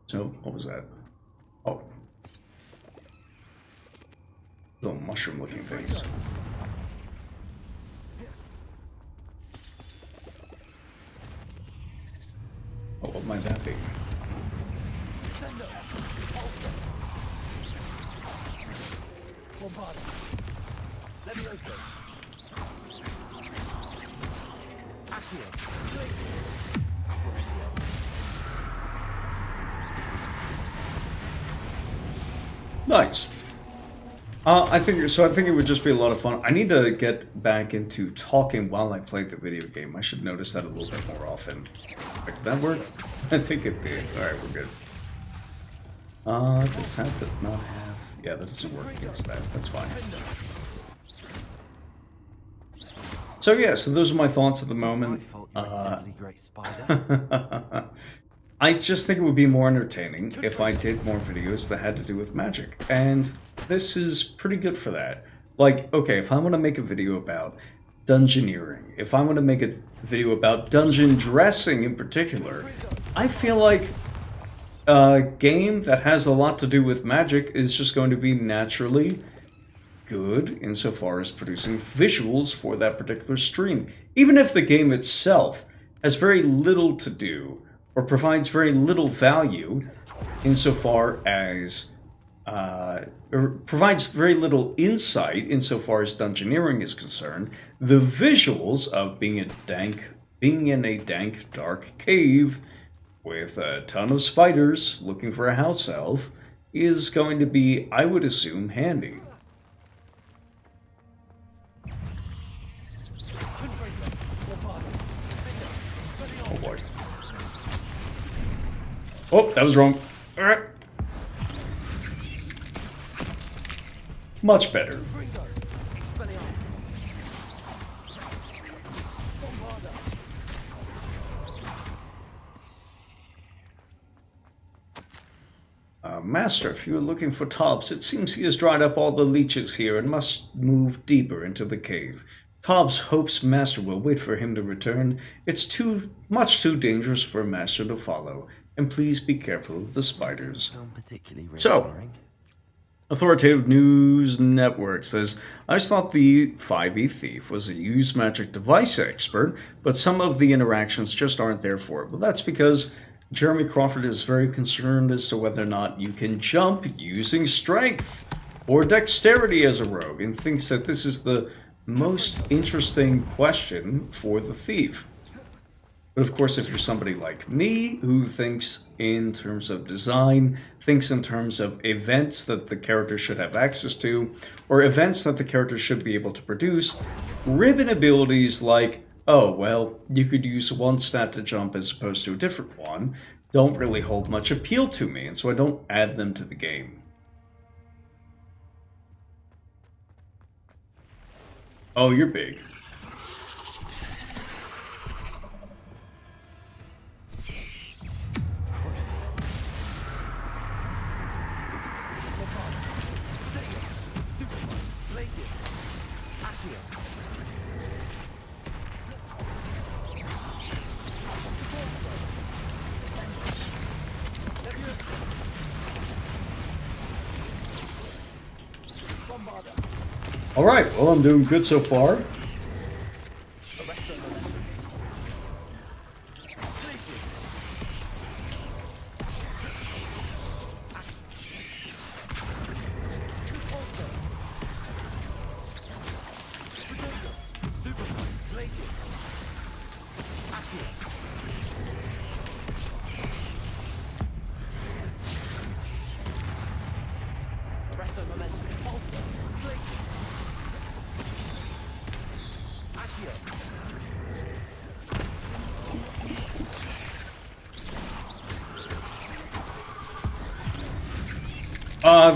So, what was that? Oh. Little mushroom-looking things. Oh, what might that be? Nice. I think it would just be a lot of fun. I need to get back into talking while I play the video game. I should notice that a little bit more often. Wait, did that work? I think it did. Alright, we're good. Does that not have... Yeah, that doesn't work against that. That's fine. So yeah, so those are my thoughts at the moment. I just think it would be more entertaining if I did more videos that had to do with magic. And this is pretty good for that. Like, okay, if I want to make a video about dungeoneering, if I want to make a video about dungeon dressing in particular, I feel like a game that has a lot to do with magic is just going to be naturally good insofar as producing visuals for that particular stream. Even if the game itself has very little to do or provides very little value insofar as or provides very little insight insofar as dungeoneering is concerned. The visuals of being in a dank, dark cave with a ton of spiders looking for a house elf is going to be, I would assume, handy. Oh boy. Oh, that was wrong. Much better. Master, if you are looking for Tobbs, it seems he has dried up all the leeches here and must move deeper into the cave. Tobbs hopes Master will wait for him to return. It's much too dangerous for Master to follow, and please be careful of the spiders. Sound particularly So, reassuring. Authoritative News Network says, I just thought the 5e thief was a use magic device expert, but some of the interactions just aren't there for it. Well, that's because Jeremy Crawford is very concerned as to whether or not you can jump using strength or dexterity as a rogue, and thinks that this is the most interesting question for the thief. But of course, if you're somebody like me who thinks in terms of design, thinks in terms of events that the character should have access to, or events that the character should be able to produce, ribbon abilities like, oh, well, you could use one stat to jump as opposed to a different one, don't really hold much appeal to me, and so I don't add them to the game. Oh, you're big. Alright, well, I'm doing good so far.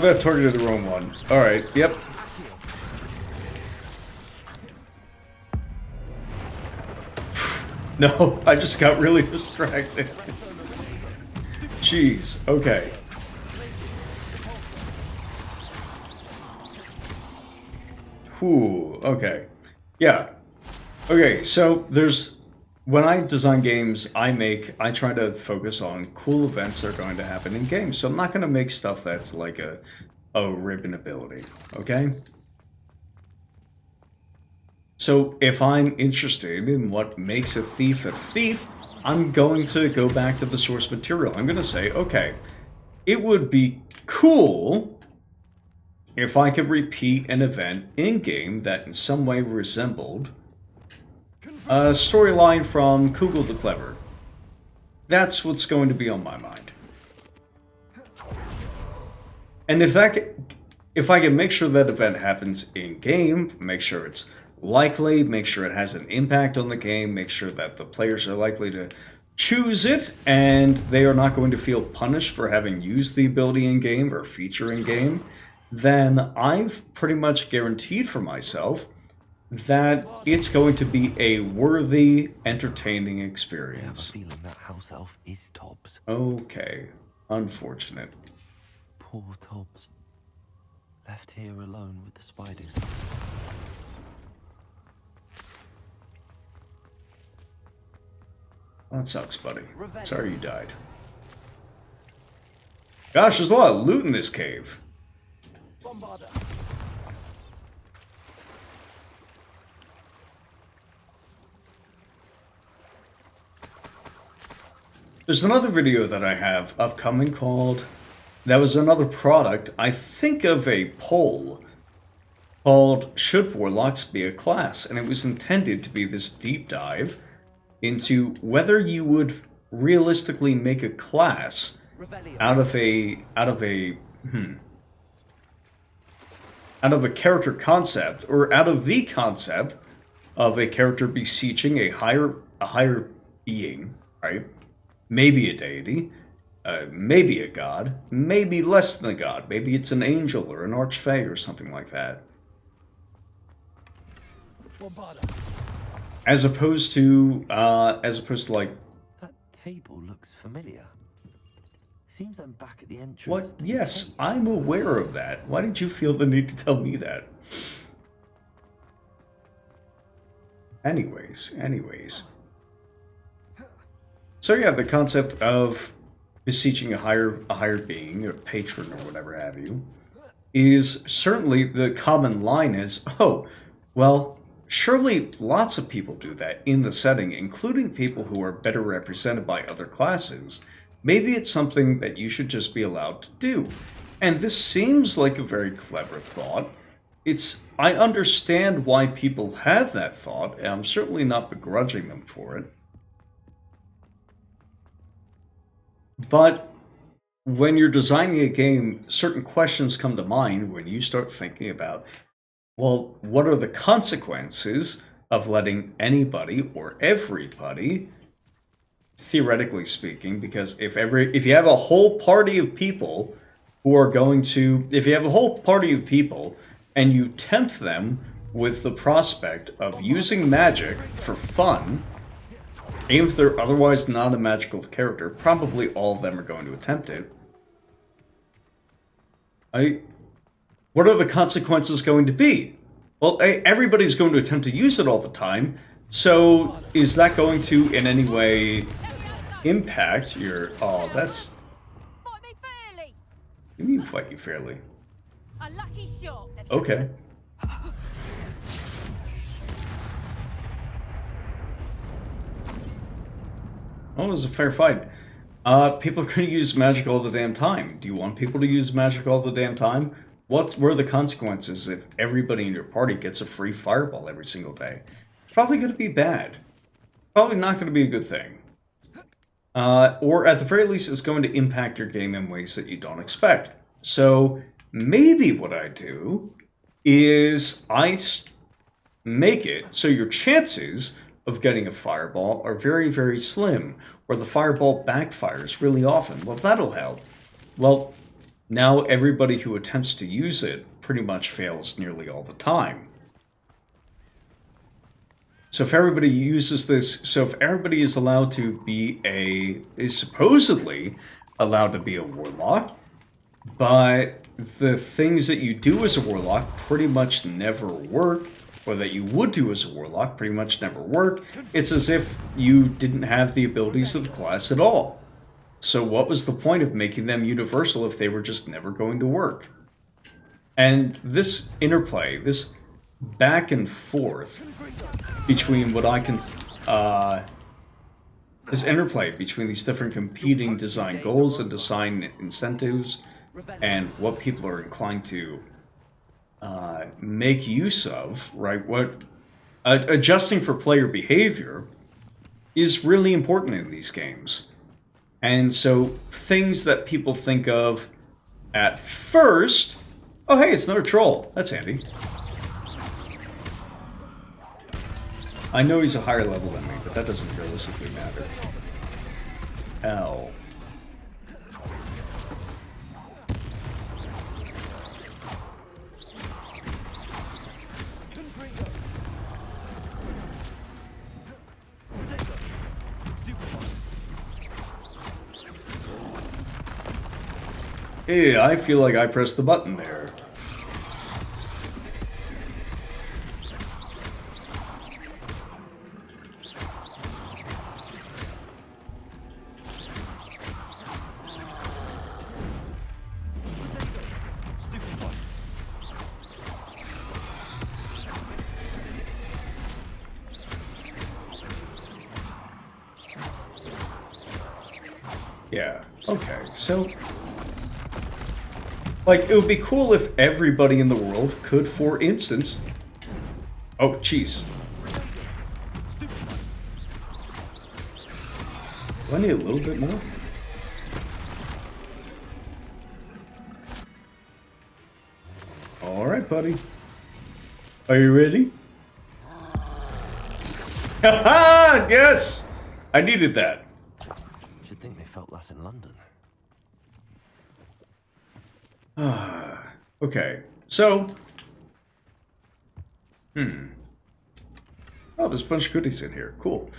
That targeted the wrong one. Alright, yep. No, I just got really distracted. Jeez, okay. Whew, okay. Yeah. Okay, so there's... When I design games, I try to focus on cool events that are going to happen in games. So I'm not going to make stuff that's like a ribbon ability, okay? So if I'm interested in what makes a thief, I'm going to go back to the source material. I'm going to say, okay, it would be cool if I could repeat an event in-game that in some way resembled a storyline from Kugel the Clever. That's what's going to be on my mind. And if I can make sure that event happens in-game, make sure it's likely, make sure it has an impact on the game, make sure that the players are likely to choose it, and they are not going to feel punished for having used the ability in-game or feature in-game, then I've pretty much guaranteed for myself that it's going to be a worthy, entertaining I have a experience. feeling that house elf is Tobbs. Okay, unfortunate. Poor Tobbs. Left here alone with the spiders. That sucks, buddy. Sorry you died. Gosh, there's a lot of loot in this cave. Bombarder. There's another video that I have upcoming called, that was another product, I think of a poll called Should Warlocks Be a Class? And it was intended to be this deep dive into whether you would realistically make a class out of a character concept, or out of the concept of a character beseeching a higher being, right? Maybe a deity, maybe a god, maybe less than a god. Maybe it's an angel or an archfey or something like that. As opposed to like, That table looks familiar. Seems I'm back at the entrance. what? to the Yes, cave. I'm aware of that. Why did you feel the need to tell me that? Anyways. So yeah, the concept of beseeching a higher being, a patron or whatever have you, is certainly the common line is, oh, well, surely lots of people do that in the setting, including people who are better represented by other classes. Maybe it's something that you should just be allowed to do. And this seems like a very clever thought. I understand why people have that thought, and I'm certainly not begrudging them for it. But when you're designing a game, certain questions come to mind when you start thinking about, well, what are the consequences of letting anybody or everybody, theoretically speaking, because if you have a whole party of people who are going to, if you have a whole party of people and you tempt them with the prospect of using magic for fun, even if they're otherwise not a magical character, probably all of them are going to attempt it. What are the consequences going to be? Well, everybody's going to attempt to use it all the time, so is that going to in any way impact your... Oh, that's... Fight me fairly! You mean fight you fairly? A lucky shot! Okay. Oh, it was a fair fight. People are going to use magic all the damn time. Do you want people to use magic all the damn time? What were the consequences if everybody in your party gets a free fireball every single day? Probably going to be bad. Probably not going to be a good thing. Or at the very least, it's going to impact your game in ways that you don't expect. So maybe what I do is I make it so your chances of getting a fireball are very, very slim, or the fireball backfires really often. Well, that'll help. Well, now everybody who attempts to use it pretty much fails nearly all the time. So if everybody uses this, so if everybody is allowed to be is supposedly allowed to be a warlock, but the things that you do as a warlock pretty much never work, or that you would do as a warlock pretty much never work, it's as if you didn't have the abilities of the class at all. So what was the point of making them universal if they were just never going to work? And this interplay, this back and forth between what I can... this interplay between these different competing design goals and design incentives and what people are inclined to make use of, right? What adjusting for player behavior is really important in these games. And so things that people think of at first, oh hey, it's another troll. That's handy. I know he's a higher level than me, but that doesn't realistically matter. Ow. Hey, I feel like I pressed the button there. Yeah, okay, so... Like, it would be cool if everybody in the world could, for instance... Oh, jeez. Do I need a little bit more? Alright, buddy. Are you ready? Haha! Yes! I needed that. Should think they felt that in London. Okay, so... Oh, there's a bunch of goodies in here. Cool.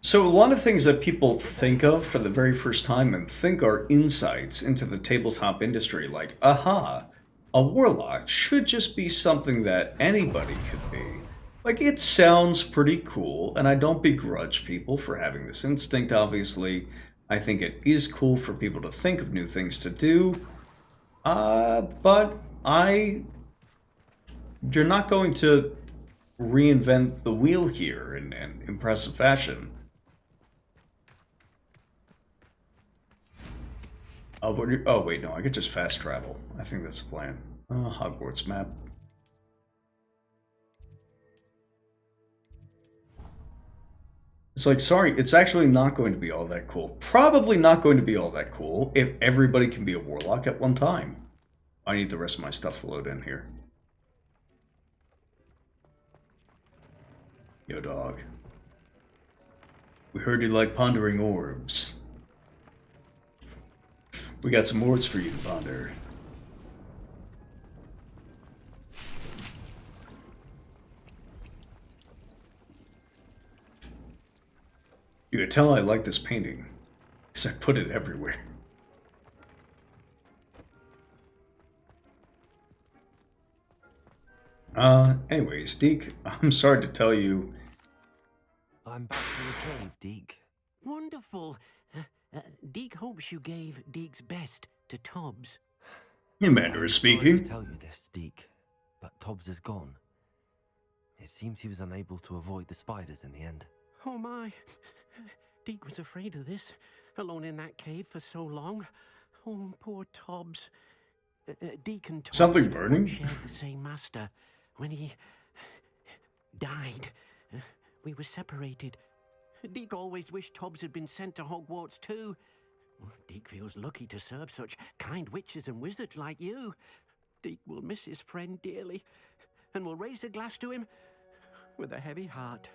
So a lot of things that people think of for the very first time and think are insights into the tabletop industry, like, aha, a warlock should just be something that anybody could be. Like, it sounds pretty cool, and I don't begrudge people for having this instinct, obviously. I think it is cool for people to think of new things to do. But you're not going to reinvent the wheel here in an impressive fashion. Oh, wait, no, I could just fast travel. I think that's the plan. Hogwarts map. It's like, sorry, it's actually not going to be all that cool. Probably not going to be all that cool if everybody can be a warlock at one time. I need the rest of my stuff to load in here. Yo, dog. We heard you like pondering orbs. We got some orbs for you to ponder. You can tell I like this painting, because I put it everywhere. Anyways, Deke, I'm sorry to tell you... I'm back in the cave, Deke. Wonderful. Deke hopes you gave Deke's best to Tobbs. Commander is Sorry speaking. to tell you this, Deke, but Tobbs is gone. It seems he was unable to avoid the spiders in the end. Oh my. Deke was afraid of this, alone in that cave for so long. Oh, poor Tobbs. Deke and Tobbs Something burning? once shared the same master. When he died, we were separated. Deke always wished Tobbs had been sent to Hogwarts too. Deke feels lucky to serve such kind witches and wizards like you. Deke will miss his friend dearly, and will raise a glass to him with a heavy heart.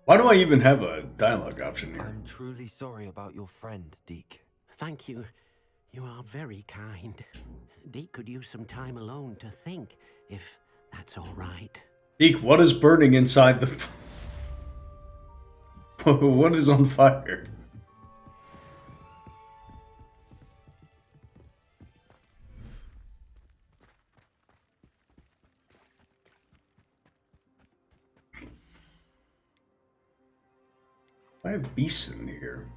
Why do I even have a dialogue option here? I'm truly sorry about your friend, Deke. Thank you. You are very kind. Deke could use some time alone to think, if that's all right. Deke, what is burning inside the... What is on fire? I have beasts in here.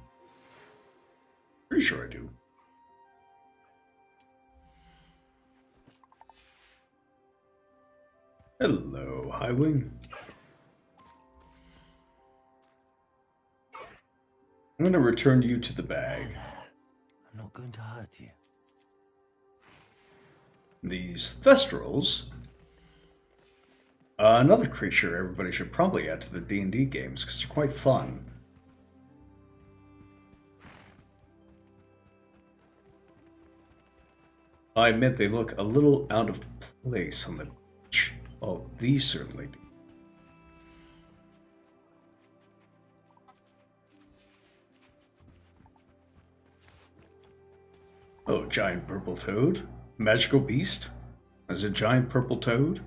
Pretty sure I do. Hello, Highwing. I'm going to return you to the bag. I'm not going to hurt you. These Thestrals. Another creature everybody should probably add to the D&D games, because they're quite fun. I admit they look a little out of place on the beach. Oh, these certainly do. Oh, giant purple toad? Magical beast? As a giant purple toad?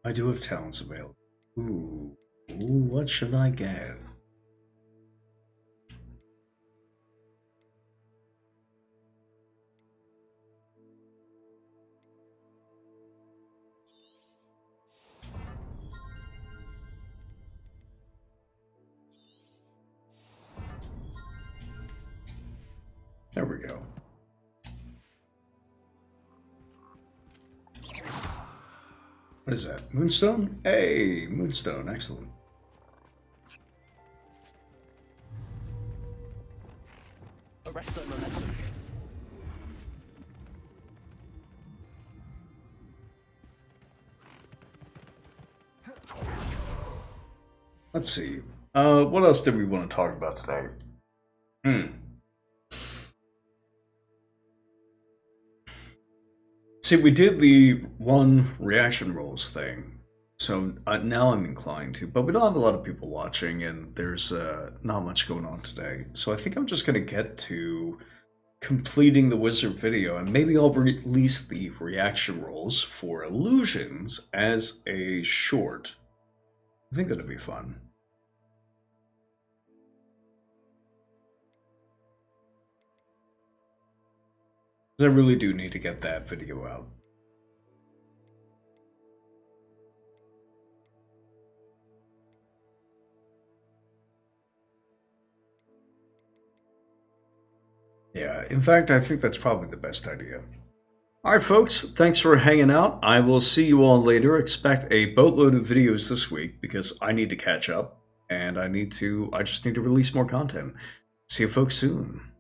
I do have talents available. Ooh, what should I get? There we go. What is that? Moonstone? Hey, Moonstone. Excellent. Arrest that momentum. Let's see. What else did we want to talk about today? See, we did the one reaction rolls thing, so now I'm inclined to, but we don't have a lot of people watching, and there's not much going on today. So I think I'm just going to get to completing the wizard video, and maybe I'll release the reaction rolls for illusions as a short. I think that'd be fun. I really do need to get that video out. Yeah, in fact, I think that's probably the best idea. Alright folks, thanks for hanging out. I will see you all later. Expect a boatload of videos this week because I need to catch up and I just need to release more content. See you folks soon.